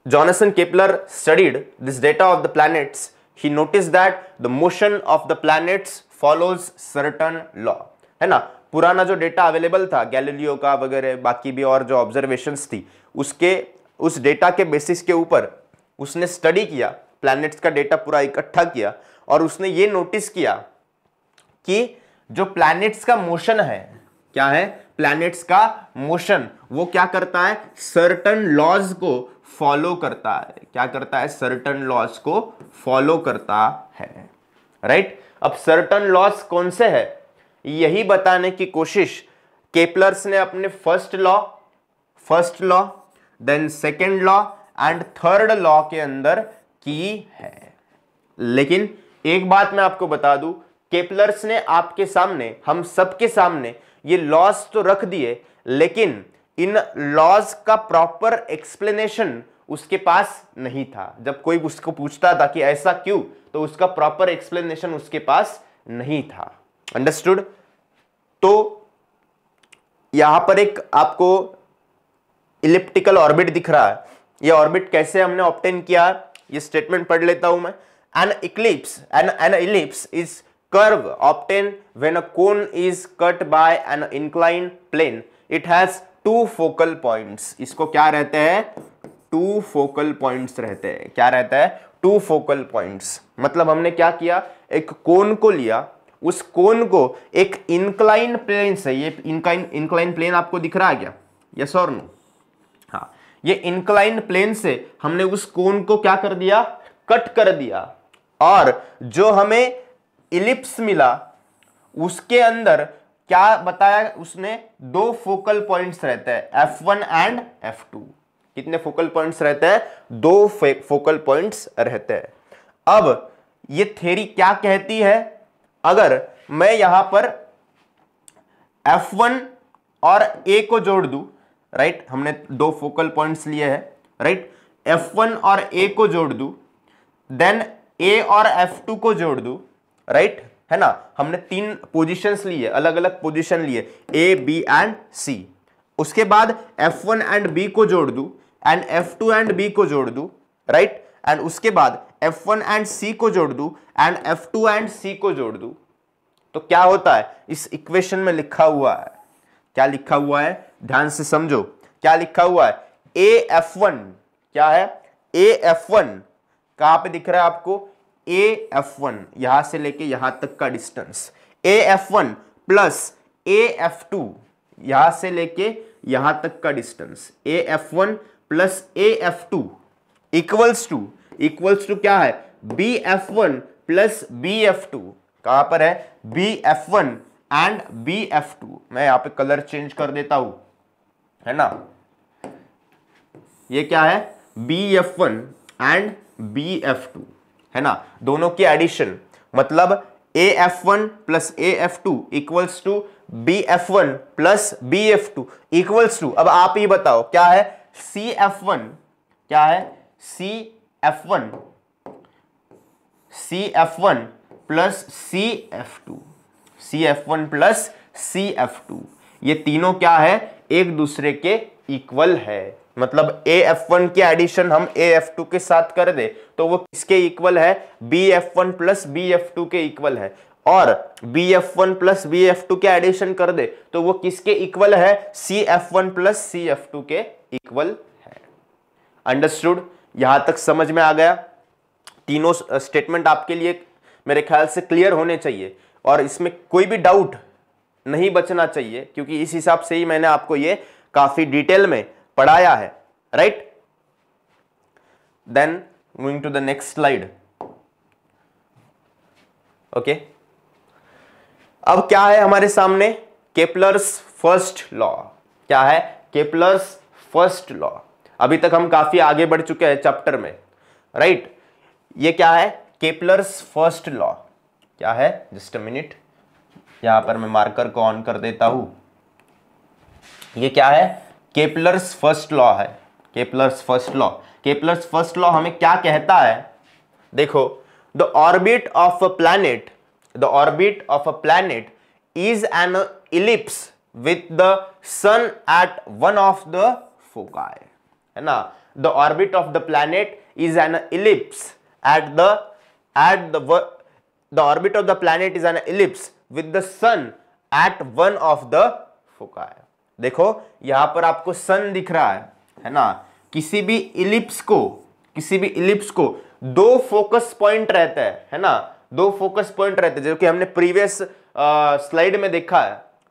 Johnson Kepler studied this data of the planets. He notice that the motion of the planets follows certain law. है ना, पुराना जो डेटा अवेलेबल था गैलीलियो का वगैरह, बाकी भी और जो ऑब्जर्वेशंस थी, उस डेटा के बेसिस के ऊपर उसने स्टडी किया, प्लैनेट्स का डेटा पूरा इकट्ठा किया, और उसने ये नोटिस किया कि जो प्लैनेट्स का मोशन है, क्या है, प्लैनेट्स का मोशन वो क्या करता है, सर्टेन लॉज को फॉलो करता है। क्या करता है, सर्टेन लॉज को फॉलो करता है। राइट, अब सर्टेन लॉज कौन से है, यही बताने की कोशिश केपलर्स ने अपने first law then second law and third law के अंदर की है। लेकिन एक बात मैं आपको बता दूं, केपलर्स ने आपके सामने, हम सबके सामने ये लॉस तो रख दिए, लेकिन इन लॉज का प्रॉपर एक्सप्लेनेशन उसके पास नहीं था। जब कोई उसको पूछता था कि ऐसा क्यों, तो उसका प्रॉपर एक्सप्लेनेशन उसके पास नहीं था। अंडरस्टूड? तो यहां पर एक आपको इलिप्टिकल ऑर्बिट दिख रहा है। ये ऑर्बिट कैसे हमने ऑब्टेन किया, ये स्टेटमेंट पढ़ लेता हूं मैं। N ellipse is curve obtained when a cone is cut by an inclined plane. It has two focal points. इसको क्या रहते हैं? टू फोकल पॉइंट्स रहते हैं। क्या रहता है? Two focal points. मतलब हमने क्या किया, एक कोन को लिया, उस कोन को एक इंक्लाइन प्लेन से, ये इंक्लाइन प्लेन आपको दिख रहा है क्या? यस और नो? हाँ, ये इंक्लाइन प्लेन से हमने उस कोन को क्या कर दिया? कट कर दिया। और जो हमें इलिप्स मिला उसके अंदर क्या बताया उसने? दो फोकल पॉइंट्स रहते हैं, F1 एंड F2। कितने फोकल पॉइंट्स रहते हैं? दो फोकल पॉइंट्स रहते हैं। अब ये थ्योरी क्या कहती है? अगर मैं यहां पर F1 और A को जोड़ दूं, राइट, हमने दो फोकल पॉइंट्स लिए हैं, राइट, F1 और A को जोड़ दूं, देन A और F2 को जोड़ दूं, राइट, है ना, हमने तीन पोजीशंस लिए, अलग अलग पोजीशन लिए, A, B एंड C। उसके बाद F1 एंड B को जोड़ दूं एंड F2 एंड B को जोड़ दूं, राइट, एंड उसके बाद F1 एंड C को जोड़ दूं एंड F2 एंड C को जोड़ दूं, तो क्या होता है? इस इक्वेशन में लिखा हुआ है, क्या लिखा हुआ है? ध्यान से समझो, क्या लिखा हुआ है? AF1 क्या है? AF1 कहां पे दिख रहा है आपको? AF1 यहां से लेके यहां तक का डिस्टेंस, AF1 प्लस AF2 यहां से लेके यहां तक का distance, AF1 plus AF2 equals to क्या है? BF1 plus BF2। कहां पर है? BF1 and BF2। मैं यहां पे कलर चेंज कर देता हूं, है ना। ये क्या है? BF1 एंड BF2, है ना, दोनों की एडिशन, मतलब AF1 plus AF2 equals to BF1 plus BF2 equals to, अब आप ही बताओ क्या है? CF1 क्या है? CF1 plus CF1 plus CF2, ये तीनों क्या है? एक दूसरे के इक्वल है। मतलब AF1 की एडिशन हम AF2 के साथ कर दे तो वो किसके इक्वल है? BF1 प्लस BF2 के इक्वल है। और BF1 प्लस BF2 के एडिशन कर दे तो वो किसके इक्वल है? CF1 प्लस CF2 के इक्वल है। अंडरस्टूड? यहां तक समझ में आ गया? तीनों स्टेटमेंट आपके लिए मेरे ख्याल से क्लियर होने चाहिए और इसमें कोई भी डाउट नहीं बचना चाहिए, क्योंकि इस हिसाब से ही मैंने आपको ये काफी डिटेल में पढ़ाया है, right. Then moving to the next slide. Okay, अब क्या है हमारे सामने? Kepler's first law. क्या है? Kepler's first law. अभी तक हम काफी आगे बढ़ चुके हैं चैप्टर में, राइट। ये क्या है? Kepler's first law. क्या है? जस्ट अ मिनट, यहां पर मैं मार्कर को ऑन कर देता हूं। ये क्या है? केपलर्स फर्स्ट लॉ है। Kepler's first law. Kepler's first law हमें क्या कहता है? देखो, the orbit of a planet is an ellipse with the sun at one of the foci, है ना। The orbit of the planet is an ellipse the orbit of the planet is an ellipse with the sun at one of the foci। देखो यहां पर आपको सन दिख रहा है ना। किसी भी इलिप्स को दो फोकस पॉइंट रहता है ना, दो फोकस पॉइंट रहते हैं, जो कि हमने प्रीवियस स्लाइड में देखा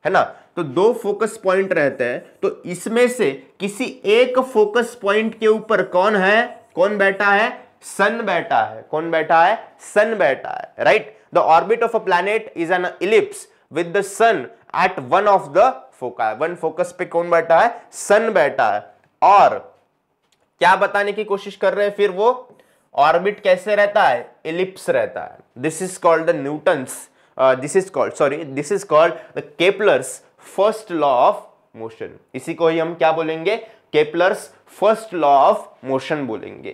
है ना। तो दो फोकस पॉइंट रहते हैं, तो इसमें से किसी एक फोकस पॉइंट के ऊपर कौन बैठा है? सन बैठा है। कौन बैठा है? सन बैठा है, right. The orbit of a planet is an ellipse with the sun at one of the foci. One focus पे कौन बैठा है? सन बैठा है। और क्या बताने की कोशिश कर रहे हैं फिर वो? ऑर्बिट कैसे रहता है? इलिप्स रहता है। This is called the Newton's this is called the Kepler's first law of motion. इसी को ही हम क्या बोलेंगे, Kepler's first law of motion बोलेंगे।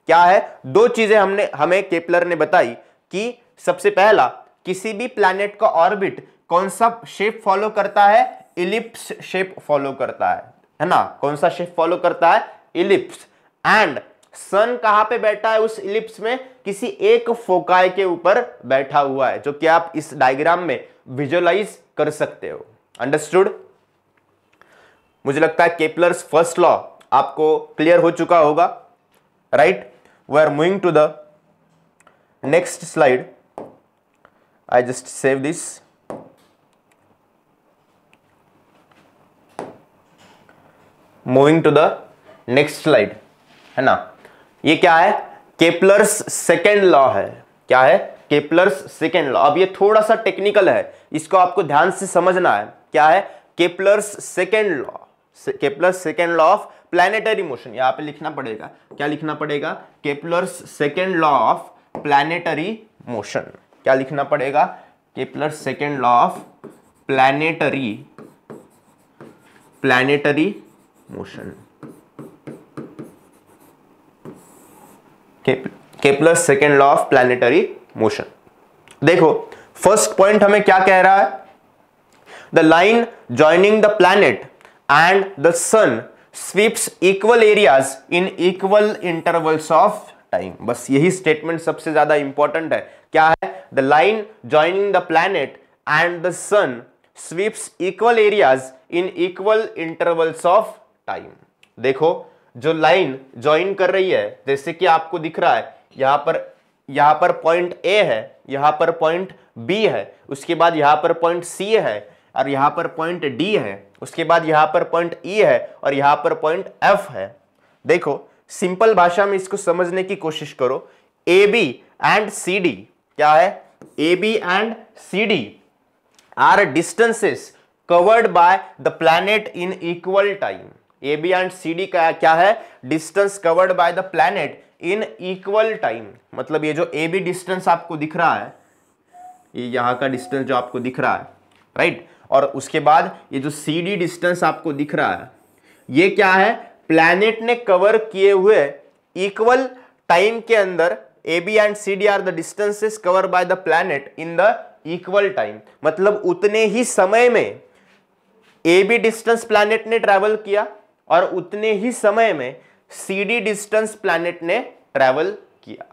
क्या है, दो चीजें हमें केपलर ने बताई कि सबसे पहला, किसी भी प्लैनेट का ऑर्बिट कौन सा शेप फॉलो करता है, इलिप्स शेप फॉलो करता है ना। कौन सा शेप फॉलो करता है, इलिप्स। एंड सन कहां पे बैठा है उस इलिप्स में, किसी एक फोकाई के ऊपर बैठा हुआ है, जो कि आप इस डायग्राम में विजुअलाइज कर सकते हो। अंडरस्टूड। मुझे लगता है केपलर्स फर्स्ट लॉ आपको क्लियर हो चुका होगा, right. We are moving to the next slide. I just save this. Moving to the next slide, है ना। ये क्या है, केपलर्स सेकेंड लॉ है। क्या है, केपलर्स सेकेंड लॉ। अब ये थोड़ा सा टेक्निकल है, इसको आपको ध्यान से समझना है। क्या है, Kepler's second law, Kepler's second law of planetary motion. यहां पे लिखना पड़ेगा, क्या लिखना पड़ेगा, Kepler's second law of planetary motion. क्या लिखना पड़ेगा, Kepler's second law of planetary motion. Kepler's second law of planetary motion. देखो फर्स्ट पॉइंट हमें क्या कह रहा है, the line joining the planet and the sun sweeps equal areas in equal intervals of time. बस यही स्टेटमेंट सबसे ज्यादा इंपॉर्टेंट है। क्या है, the line joining the planet and the sun sweeps equal areas in equal intervals of time. देखो जो लाइन ज्वाइन कर रही है, जैसे कि आपको दिख रहा है, यहां पर पॉइंट ए है, यहां पर पॉइंट बी है, उसके बाद यहां पर पॉइंट सी है, और यहां पर पॉइंट डी है, उसके बाद यहां पर पॉइंट ई है, और यहां पर पॉइंट एफ है। देखो सिंपल भाषा में इसको समझने की कोशिश करो। A B and C D, क्या है, A B and C D are distances covered by the planet in equal time. A B and C D का क्या है, distance covered by the planet in equal time. मतलब ये जो ए बी डिस्टेंस आपको दिख रहा है, ये यहां का डिस्टेंस जो आपको दिख रहा है, राइट, और उसके बाद ये जो सी डी डिस्टेंस आपको दिख रहा है, ये क्या है, प्लैनेट ने कवर किए हुए इक्वल टाइम के अंदर A B and C D are the distances cover by the planet in the equal time. मतलब उतने ही समय में ए बी डिस्टेंस प्लैनेट ने ट्रैवल किया और उतने ही समय में सी डी डिस्टेंस प्लैनेट ने ट्रैवल किया।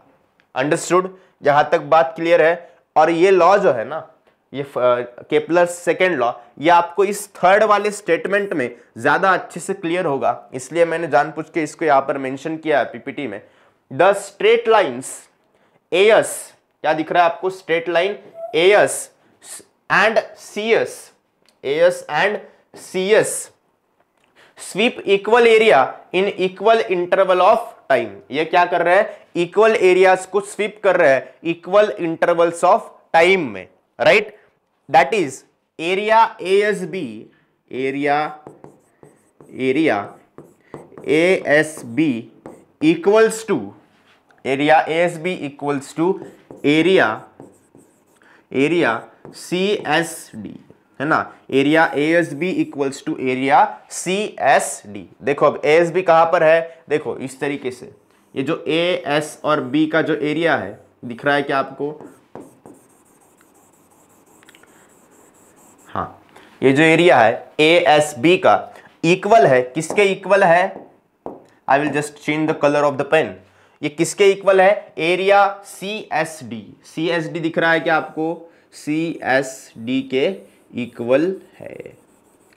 अंडरस्टूड, यहां तक बात क्लियर है। और ये लॉ जो है ना, ये केपलर्स सेकेंड लॉ, ये आपको इस थर्ड वाले स्टेटमेंट में ज्यादा अच्छे से क्लियर होगा, इसलिए मैंने जानबूझ के इसको यहां पर मेंशन किया है पीपीटी में। द स्ट्रेट लाइंस एएस, क्या दिख रहा है आपको, straight line AS and CS, AS and CS sweep equal area in equal interval of time. ये क्या कर रहे हैं, इक्वल एरियाज को स्वीप कर रहे हैं इक्वल इंटरवल्स ऑफ टाइम में, right. That is area ASB, area ASB equals to, area ASB equals to area CSD, है ना। Area ASB equals to area CSD। देखो अब ASB कहां पर है, देखो इस तरीके से, ये जो AS और B का जो एरिया है दिख रहा है क्या आपको, हाँ, ये जो एरिया है ASB का इक्वल है, किसके इक्वल है, I will just change the colour of the pen. ये किसके इक्वल है, एरिया CSD। CSD दिख रहा है क्या आपको, CSD के इक्वल है।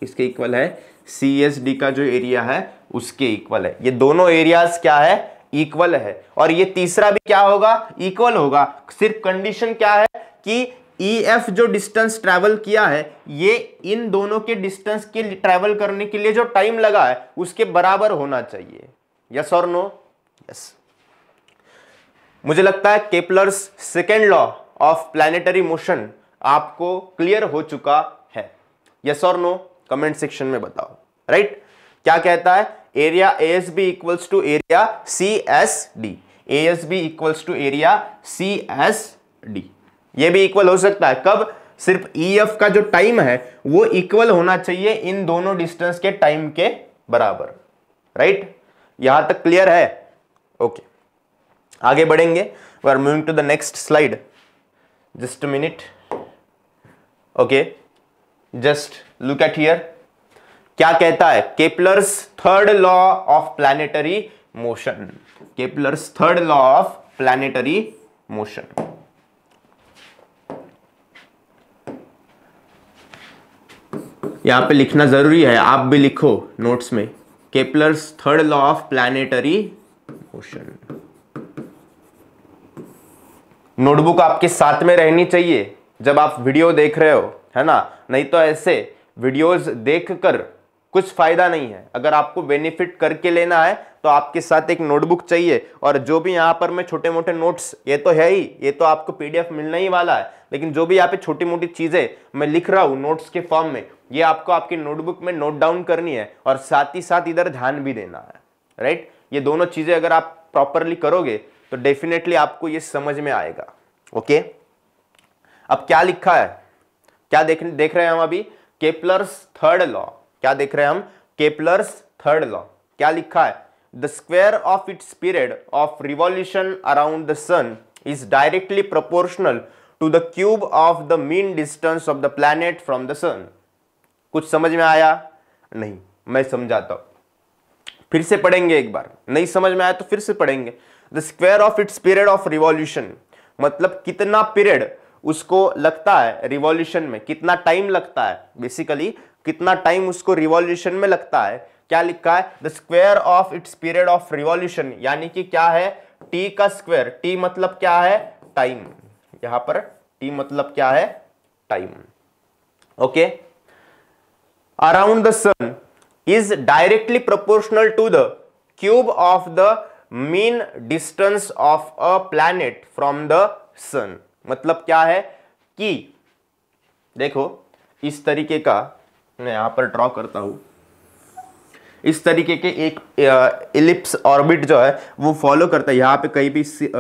किसके इक्वल है, CSD का जो एरिया है उसके इक्वल है। ये दोनों एरियाज क्या है, इक्वल है। और ये तीसरा भी क्या होगा, इक्वल होगा। सिर्फ कंडीशन क्या है कि EF जो डिस्टेंस ट्रैवल किया है, ये इन दोनों के डिस्टेंस के ट्रैवल करने के लिए जो टाइम लगा है उसके बराबर होना चाहिए। यस और नो, यस। मुझे लगता है Kepler's second law of planetary motion आपको क्लियर हो चुका है। यस और नो, कमेंट सेक्शन में बताओ, राइट। क्या कहता है, area ASB equals to area CSD, ASB equals to area CSD। ये भी इक्वल हो सकता है कब, सिर्फ EF का जो टाइम है वो इक्वल होना चाहिए इन दोनों डिस्टेंस के टाइम के बराबर, राइट? यहां तक क्लियर है? ओके, आगे बढ़ेंगे। We are moving to the next slide, just a minute. Okay, just look at here. क्या कहता है? Kepler's third law of planetary motion. Kepler's third law of planetary motion. यहां पे लिखना जरूरी है, आप भी लिखो नोट्स में, Kepler's third law of planetary motion. Notebook आपके साथ में रहनी चाहिए जब आप वीडियो देख रहे हो, है ना? नहीं तो ऐसे वीडियोस देखकर कुछ फायदा नहीं है। अगर आपको बेनिफिट करके लेना है तो आपके साथ एक नोटबुक चाहिए। और जो भी यहाँ पर मैं छोटे मोटे नोट्स, ये तो है ही, ये तो आपको PDF मिलने ही वाला है, लेकिन जो भी यहाँ पे छोटी मोटी चीजें मैं लिख रहा हूँ नोट्स के फॉर्म में, ये आपको आपकी नोटबुक में नोट डाउन करनी है और साथ ही साथ इधर ध्यान भी देना है, राइट? ये दोनों चीजें अगर आप प्रॉपरली करोगे तो डेफिनेटली आपको ये समझ में आएगा। ओके, अब क्या लिखा है, क्या देख रहे हैं हम अभी? Kepler's third law. क्या देख रहे हैं हम? Kepler's third law. क्या लिखा है? The square of its period of revolution around the sun is directly proportional to the cube of the mean distance of the planet from the sun. कुछ समझ में आया? नहीं, मैं समझाता हूं, फिर से पढ़ेंगे एक बार। नहीं समझ में आया तो फिर से पढ़ेंगे। The square of its period of revolution, मतलब कितना पीरियड उसको लगता है रिवॉल्यूशन में, कितना टाइम लगता है, बेसिकली कितना टाइम उसको रिवॉल्यूशन में लगता है। क्या लिखा है? The square of its period of revolution, यानी कि क्या है? टी का स्क्वायर। टी मतलब क्या है? टाइम। यहां पर टी मतलब क्या है? Time. Okay, around the sun is directly proportional to the cube of the mean distance of a planet from the sun. मतलब क्या है कि देखो, इस तरीके का मैं यहां पर ड्रॉ करता हूं, इस तरीके के एक इलिप्स ऑर्बिट जो है वो फॉलो करता है। यहां पे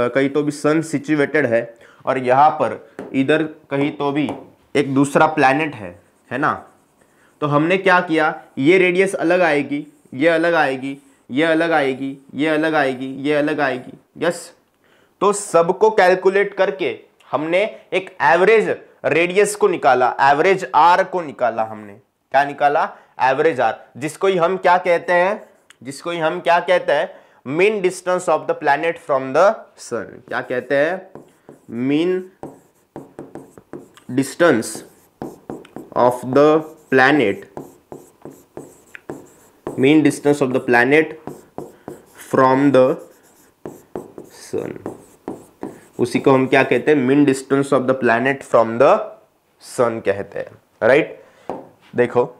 कहीं तो भी सन सिचुएटेड है और यहां पर इधर कहीं तो भी एक दूसरा प्लैनेट है ना? तो हमने क्या किया, ये रेडियस अलग आएगी, ये अलग आएगी, ये अलग आएगी, ये अलग आएगी, ये अलग आएगी। यस, तो सबको कैलकुलेट करके हमने एक एवरेज रेडियस को निकाला, एवरेज आर को निकाला हमने। क्या निकाला? एवरेज आर, जिसको ही हम क्या कहते हैं? Mean distance of the planet from the sun. क्या कहते हैं? Mean distance of the planet, mean distance of the planet from the sun. उसी को हम क्या कहते हैं? Mean distance of the planet from the sun कहते हैं, राइट? देखो,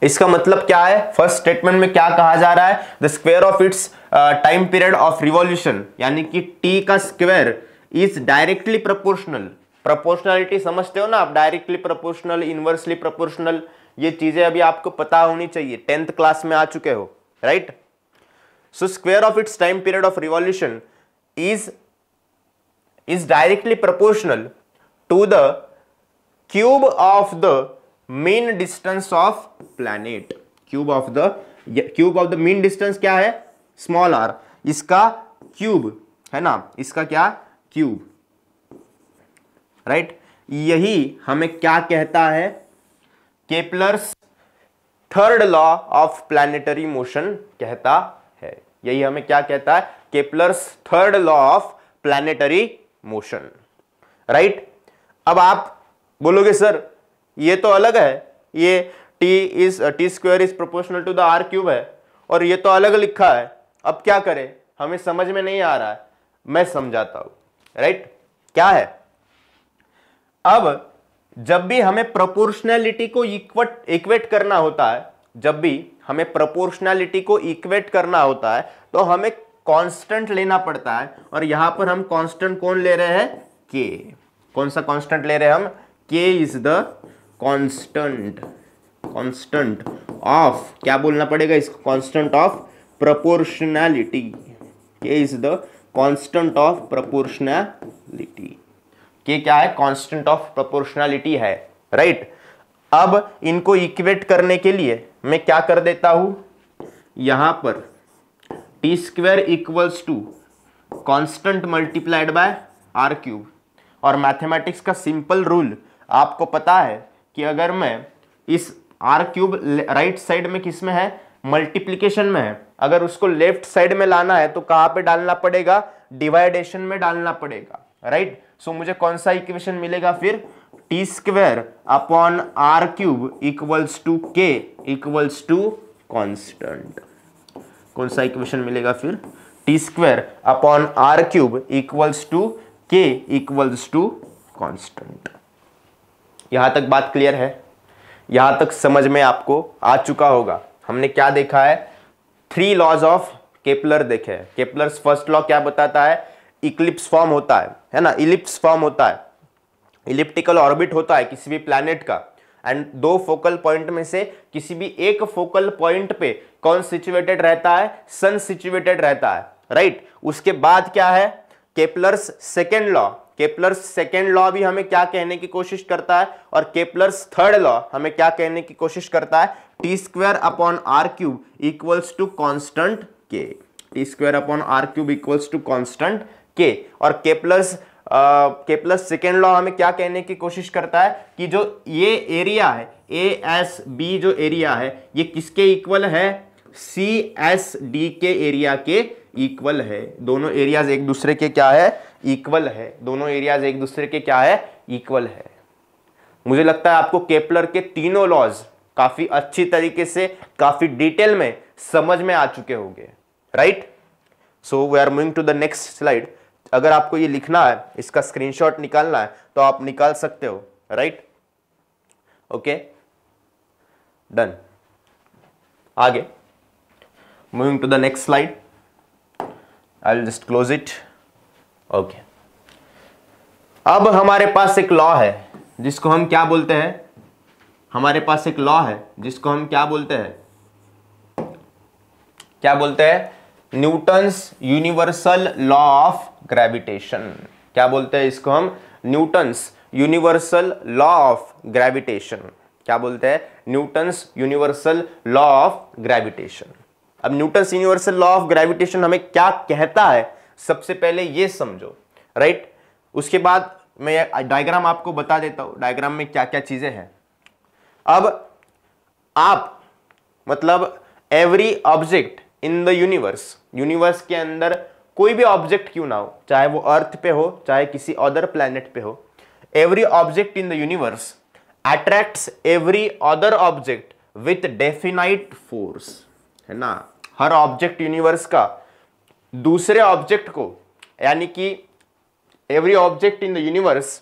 इसका मतलब क्या है? फर्स्ट स्टेटमेंट में क्या कहा जा रहा है? The square of it's time period of revolution, यानी कि टी का square is directly proportional. Proportionality समझते हो ना आप? डायरेक्टली प्रोपोर्शनल, इनवर्सली प्रोपोर्शनल, ये चीजें अभी आपको पता होनी चाहिए, 10th क्लास में आ चुके हो, right? So square of its time period of revolution is directly proportional to the cube of the mean distance of planet. Cube of the mean distance क्या है? स्मॉल r, इसका क्यूब है ना? इसका क्या? Cube, right? यही हमें क्या कहता है? Kepler's third law of planetary motion कहता है। यही हमें क्या कहता है? Kepler's third law of planetary motion, right? अब आप बोलोगे सर ये तो अलग है, ये T square is proportional to the R cube है और ये तो अलग लिखा है, अब क्या करें? हमें समझ में नहीं आ रहा है, मैं समझाता हूं, राइट? क्या है? अब जब भी हमें प्रोपोर्शनैलिटी को इक्वेट करना होता है, जब भी हमें प्रोपोर्शनैलिटी को इक्वेट करना होता है तो हमें कांस्टेंट लेना पड़ता है। और यहां पर हम कांस्टेंट कौन ले रहे हैं? के। कौन सा कांस्टेंट ले रहे हैं हम? के इज द कांस्टेंट ऑफ, क्या बोलना पड़ेगा इसको? Constant of proportionality. K is the constant of proportionality. K क्या है? कांस्टेंट ऑफ प्रोपोर्शनैलिटी है, राइट। अब इनको इक्वेट करने के लिए मैं क्या कर देता हूं, यहां पर T square equals to constant multiplied by R cube. और मैथमेटिक्स का सिंपल रूल आपको पता है कि अगर मैं इस आर क्यूब राइट साइड में किस में है? मल्टीप्लिकेशन में है। अगर उसको लेफ्ट साइड में लाना है तो कहां पे डालना पड़ेगा? डिवाइडेशन में डालना पड़ेगा, राइट। सो मुझे कौन सा इक्वेशन मिलेगा फिर? T square upon R cube equals to K equals to constant. कौन सा इक्वेशन मिलेगा फिर? T square upon R cube equals to K equals to constant. यहां तक बात क्लियर है? यहां तक समझ में आपको आ चुका होगा। हमने क्या देखा है? 3 लॉज ऑफ केपलर देखे हैं। केपलर्स फर्स्ट लॉ क्या बताता है? इक्लिप्स फॉर्म होता है ना, इलिप्स फॉर्म होता है, इलिप्टिकल ऑर्बिट होता है किसी भी प्लैनेट का, एंड 2 फोकल पॉइंट में से किसी भी एक फोकल पॉइंट पे कौन सिचुएटेड रहता है? सन सिचुएटेड रहता है, राइट। उसके बाद क्या है? Kepler's second law. Kepler's second law भी हमें क्या कहने की कोशिश करता है? और केपलर्स थर्ड लॉ हमें क्या कहने की कोशिश करता है? T square upon R cube equals to constant K. T square upon R cube equals to constant K. और केपलर्स सेकेंड लॉ हमें क्या कहने की कोशिश करता है कि जो ये एरिया है ए एस बी, जो एरिया है ये किसके इक्वल है? सी एस डी के एरिया के इक्वल है। दोनों एरियाज एक दूसरे के क्या है? इक्वल है। दोनों एरियाज एक दूसरे के क्या है? इक्वल है। मुझे लगता है आपको केपलर के तीनों लॉज काफी अच्छी तरीके से, काफी डिटेल में समझ में आ चुके होंगे, right. So we are moving to the next slide. अगर आपको ये लिखना है, इसका स्क्रीनशॉट निकालना है तो आप निकाल सकते हो, राइट। Okay, done. आगे moving to the next slide. I will just close it. Okay, अब हमारे पास एक लॉ है जिसको हम क्या बोलते हैं? हमारे पास एक लॉ है जिसको हम क्या बोलते हैं? क्या बोलते हैं? Newton's universal law of gravitation. क्या बोलते हैं इसको हम? Newton's universal law of gravitation. क्या बोलते हैं? Newton's universal law of gravitation. अब Newton's universal law of gravitation हमें क्या कहता है, सबसे पहले ये समझो, राइट। उसके बाद मैं डायग्राम आपको बता देता हूं, डायग्राम में क्या क्या चीजें हैं। अब आप मतलब every object in the universe, universe के अंदर कोई भी ऑब्जेक्ट क्यों ना हो, चाहे वो अर्थ पे हो चाहे किसी अदर प्लैनेट पे हो, every object in the universe attracts every other object with definite force, है ना। हर ऑब्जेक्ट यूनिवर्स का दूसरे ऑब्जेक्ट को, यानी कि every object in the universe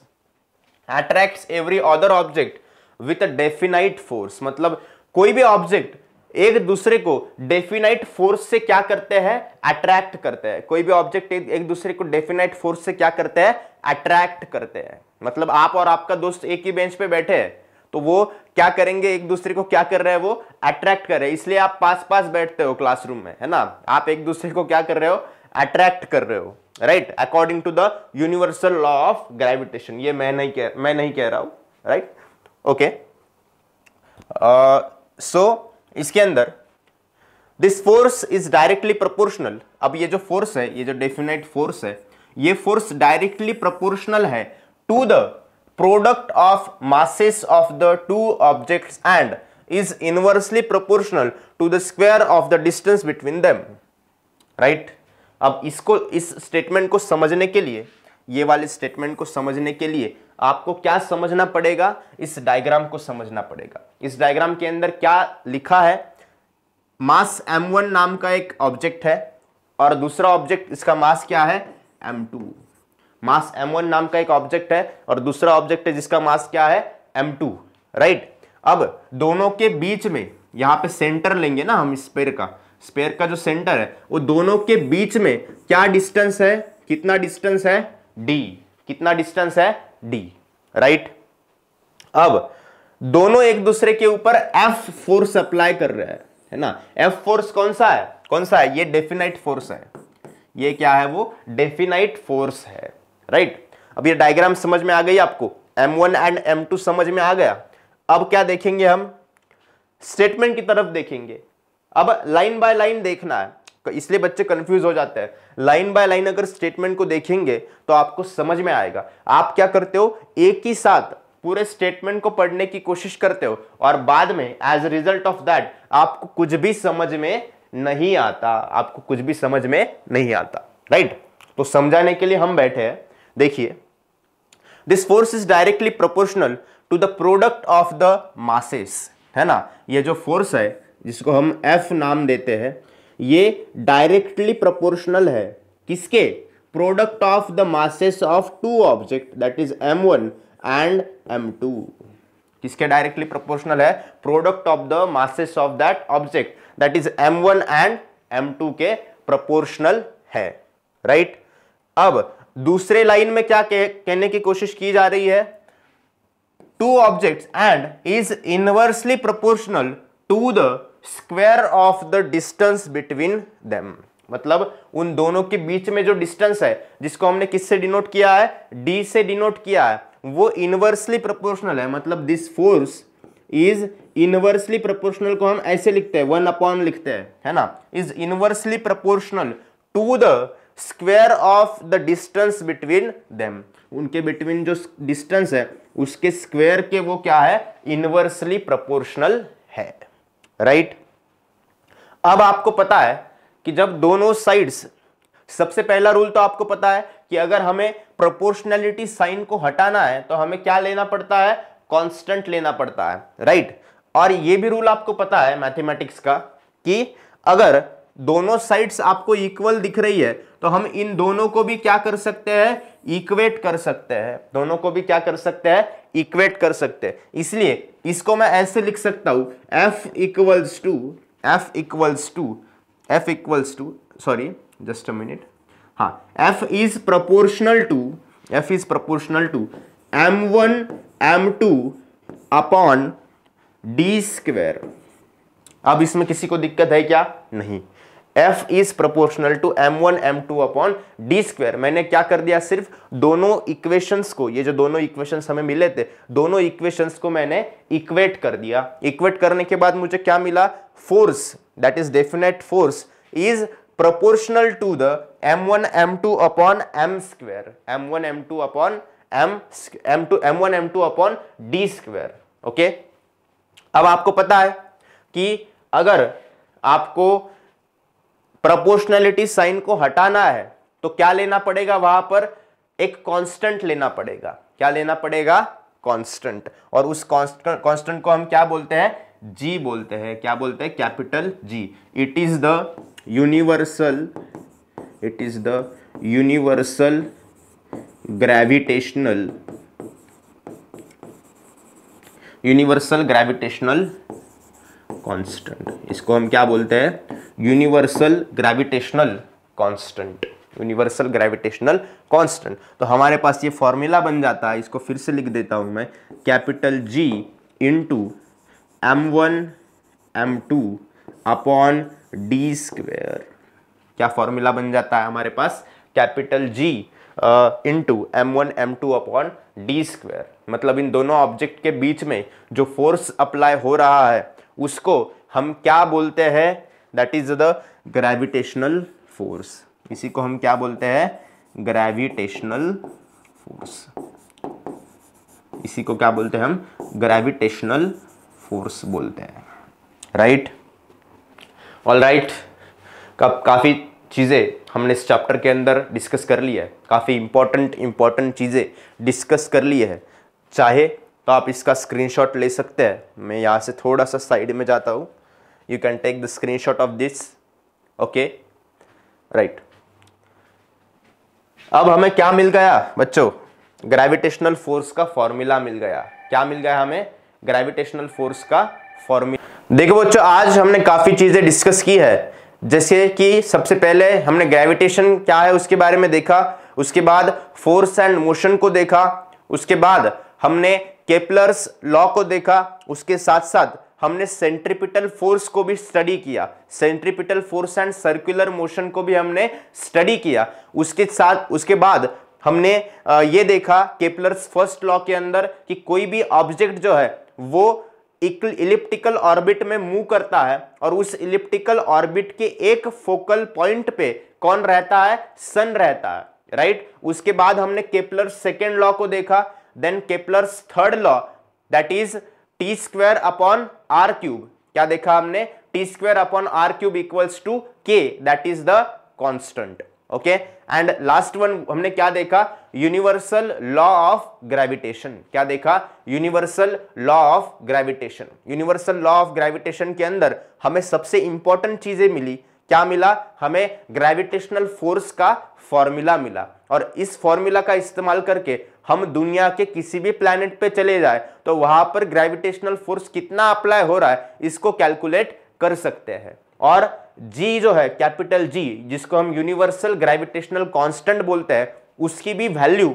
attracts every other object with a definite force. मतलब कोई भी ऑब्जेक्ट एक दूसरे को डेफिनाइट फोर्स से क्या करते हैं? अट्रैक्ट करते हैं। कोई भी ऑब्जेक्ट एक दूसरे को डेफिनाइट फोर्स से क्या करते हैं? अट्रैक्ट करते हैं। मतलब आप और आपका दोस्त एक ही बेंच पे बैठे हैं तो वो क्या करेंगे? एक दूसरे को क्या कर रहे हैं? वो अट्रैक्ट कर रहे हैं। इसलिए आप पास पास बैठते हो क्लासरूम में, है ना। आप एक दूसरे को क्या कर रहे हो? अट्रैक्ट कर रहे हो, right, according to the universal law of gravitation. ये मैं नहीं कह रहा हूं, राइट। ओके, सो इसके अंदर this force is directly proportional. अब ये जो फोर्स है, ये जो डेफिनाइट फोर्स है, ये फोर्स डायरेक्टली प्रोपोर्शनल है to the product of masses of the two objects and is inversely proportional to the square of the distance between them, right। अब इसको, इस स्टेटमेंट को समझने के लिए, ये वाले स्टेटमेंट को समझने के लिए आपको क्या समझना पड़ेगा? इस डायग्राम को समझना पड़ेगा। इस डायग्राम के अंदर क्या लिखा है? मास m1 नाम का एक ऑब्जेक्ट है और दूसरा ऑब्जेक्ट, इसका मास क्या है? m2। मास m1 नाम का एक ऑब्जेक्ट है और दूसरा ऑब्जेक्ट है जिसका मास क्या है? m2, right. अब दोनों के बीच में, यहां पे सेंटर लेंगे ना हम स्पेयर का जो सेंटर है, वो दोनों के बीच में क्या डिस्टेंस है? कितना डिस्टेंस है? d। कितना डिस्टेंस है? d, right. अब दोनों एक दूसरे के ऊपर F फोर्स अप्लाई कर रहे हैं, है ना। F फोर्स कौन सा है? ये डेफिनाइट फोर्स है। ये क्या है, वो डेफिनाइट फोर्स है, राइट। अब ये डायग्राम समझ में आ गई आपको, M1 एंड M2 समझ में आ गया। अब क्या देखेंगे हम, स्टेटमेंट की तरफ देखेंगे। अब लाइन बाय लाइन देखना है, इसलिए बच्चे कंफ्यूज हो जाते हैं। लाइन बाय लाइन अगर स्टेटमेंट को देखेंगे तो आपको समझ में आएगा। आप क्या करते हो, एक ही साथ पूरे स्टेटमेंट को पढ़ने की कोशिश करते हो और बाद में एज रिजल्ट ऑफ दैट आपको कुछ भी समझ में नहीं आता, आपको कुछ भी समझ में नहीं आता, राइट। तो समझाने के लिए हम बैठे हैं। देखिए, this force is directly proportional to the product of the masses, है ना। ये जो फोर्स है जिसको हम F नाम देते हैं, ये डायरेक्टली प्रोपोर्शनल है किसके, product of the masses of two object that is M1 and M2। किसके डायरेक्टली प्रोपोर्शनल है, product of the masses of that object that is M1 and M2 के प्रोपोर्शनल है, राइट। अब दूसरे लाइन में क्या कहने की कोशिश की जा रही है, two objects and is inversely proportional to the square of the distance between them. मतलब उन दोनों के बीच में जो डिस्टेंस है, जिसको हमने किससे डिनोट किया है, d से डिनोट किया है, वो इनवर्सली प्रोपोर्शनल है। मतलब this force is inversely proportional को हम ऐसे लिखते हैं, 1 लिखते हैं, है ना, is inversely proportional to the square of the distance between them. उनके बिटवीन जो डिस्टेंस है उसके स्क्वायर के वो क्या है, इनवर्सली प्रोपोर्शनल है, राइट। अब आपको पता है कि जब दोनों साइड्स, सबसे पहला रूल तो आपको पता है कि अगर हमें प्रोपोर्शनैलिटी साइन को हटाना है तो हमें क्या लेना पड़ता है, कांस्टेंट लेना पड़ता है, राइट। और ये भी रूल आपको पता है मैथमेटिक्स का कि अगर दोनों साइड्स आपको इक्वल दिख रही है तो हम इन दोनों को भी क्या कर सकते हैं, इक्वेट कर सकते हैं। दोनों को भी क्या कर सकते हैं, इक्वेट कर सकते हैं। इसलिए इसको मैं ऐसे लिख सकता हूं, F equals to sorry just a minute, हाँ, F is proportional to M1 M2 upon D square. अब इसमें किसी को दिक्कत है क्या, नहीं। F is proportional to M1 M2 upon D square. मैंने क्या कर दिया, सिर्फ दोनों इक्वेशंस को, ये जो दोनों इक्वेशंस हमें मिले थे, दोनों इक्वेशंस को मैंने इक्वेट कर दिया। इक्वेट करने के बाद मुझे क्या मिला, force that is definite force is proportional to the M1 M2 upon M square, M1 M2 upon M1 M2 upon D square, okay. अब आपको पता है कि अगर आपको प्रोपोर्शनैलिटी साइन को हटाना है तो क्या लेना पड़ेगा, वहां पर एक कांस्टेंट लेना पड़ेगा। क्या लेना पड़ेगा, कांस्टेंट। और उस कांस्टेंट को हम क्या बोलते हैं, G बोलते हैं। क्या बोलते हैं, capital G। It is the universal gravitational constant. इसको हम क्या बोलते हैं, यूनिवर्सल ग्रेविटेशनल कांस्टेंट। तो हमारे पास ये फॉर्मूला बन जाता है, इसको फिर से लिख देता हूं मैं, capital G into M1 M2 upon D square. क्या फॉर्मूला बन जाता है हमारे पास, capital G into M1 M2 upon D square. मतलब इन दोनों ऑब्जेक्ट के बीच में जो फोर्स अप्लाई हो रहा है उसको हम क्या बोलते हैं, that is the gravitational force. इसी को हम क्या बोलते हैं, ग्रेविटेशनल फोर्स। इसी को क्या बोलते हैं हम, ग्रेविटेशनल फोर्स बोलते हैं, राइट। ऑल राइट, काफी चीजें हमने इस चैप्टर के अंदर डिस्कस कर ली है, काफी इंपॉर्टेंट चीजें डिस्कस कर ली है। चाहे तो आप इसका स्क्रीनशॉट ले सकते हैं। मैं यहाँ से थोड़ा सा साइड में जाता हूँ, you can take the screenshot of this, okay, right. अब हमें क्या मिल गया बच्चों, ग्रेविटेशनल फोर्स का फॉर्मूला मिल गया। क्या मिल गया हमें, ग्रेविटेशनल फोर्स का फॉर्मूला। देखो बच्चों, आज हमने काफी चीजें डिस्कस की है, जैसे कि सबसे पहले हमने ग्रेविटेशन क्या है उसके बारे में देखा, उसके बाद फोर्स एंड मोशन को देखा, उसके बाद हमने केपलर्स लॉ को देखा, उसके साथ साथ हमने सेंट्रीपिटल फोर्स को भी स्टडी किया, centripetal force and circular motion को भी हमने स्टडी किया। उसके बाद हमने ये देखा केपलर्स फर्स्ट लॉ के अंदर कि कोई भी ऑब्जेक्ट जो है वो इलिप्टिकल ऑर्बिट में मूव करता है और उस इलिप्टिकल ऑर्बिट के एक फोकल पॉइंट पे कौन रहता है, सन रहता है, राइट। उसके बाद हमने केपलर सेकेंड लॉ को देखा, then Kepler's third law that is T square upon R cube. क्या देखा हमने, T square upon R cube equals to K, that is the constant, okay. And last one हमने क्या देखा, यूनिवर्सल लॉ ऑफ ग्रेविटेशन। क्या देखा, universal law of gravitation. Universal law of gravitation के अंदर हमें सबसे इंपॉर्टेंट चीजें मिली। क्या मिला, हमें ग्रेविटेशनल फोर्स का फॉर्मूला मिला, और इस फॉर्मूला का इस्तेमाल करके हम दुनिया के किसी भी प्लैनेट पे चले जाए तो वहां पर ग्रेविटेशनल फोर्स कितना अप्लाई हो रहा है इसको कैलकुलेट कर सकते हैं। और जी जो है, कैपिटल जी, जिसको हम यूनिवर्सल ग्रेविटेशनल कांस्टेंट बोलते हैं, उसकी भी वैल्यू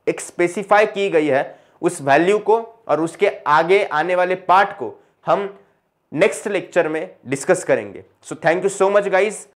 एक स्पेसिफाई की गई है। उस वैल्यू को और उसके आगे आने वाले पार्ट को हम नेक्स्ट लेक्चर में डिस्कस करेंगे। So thank you so much guys.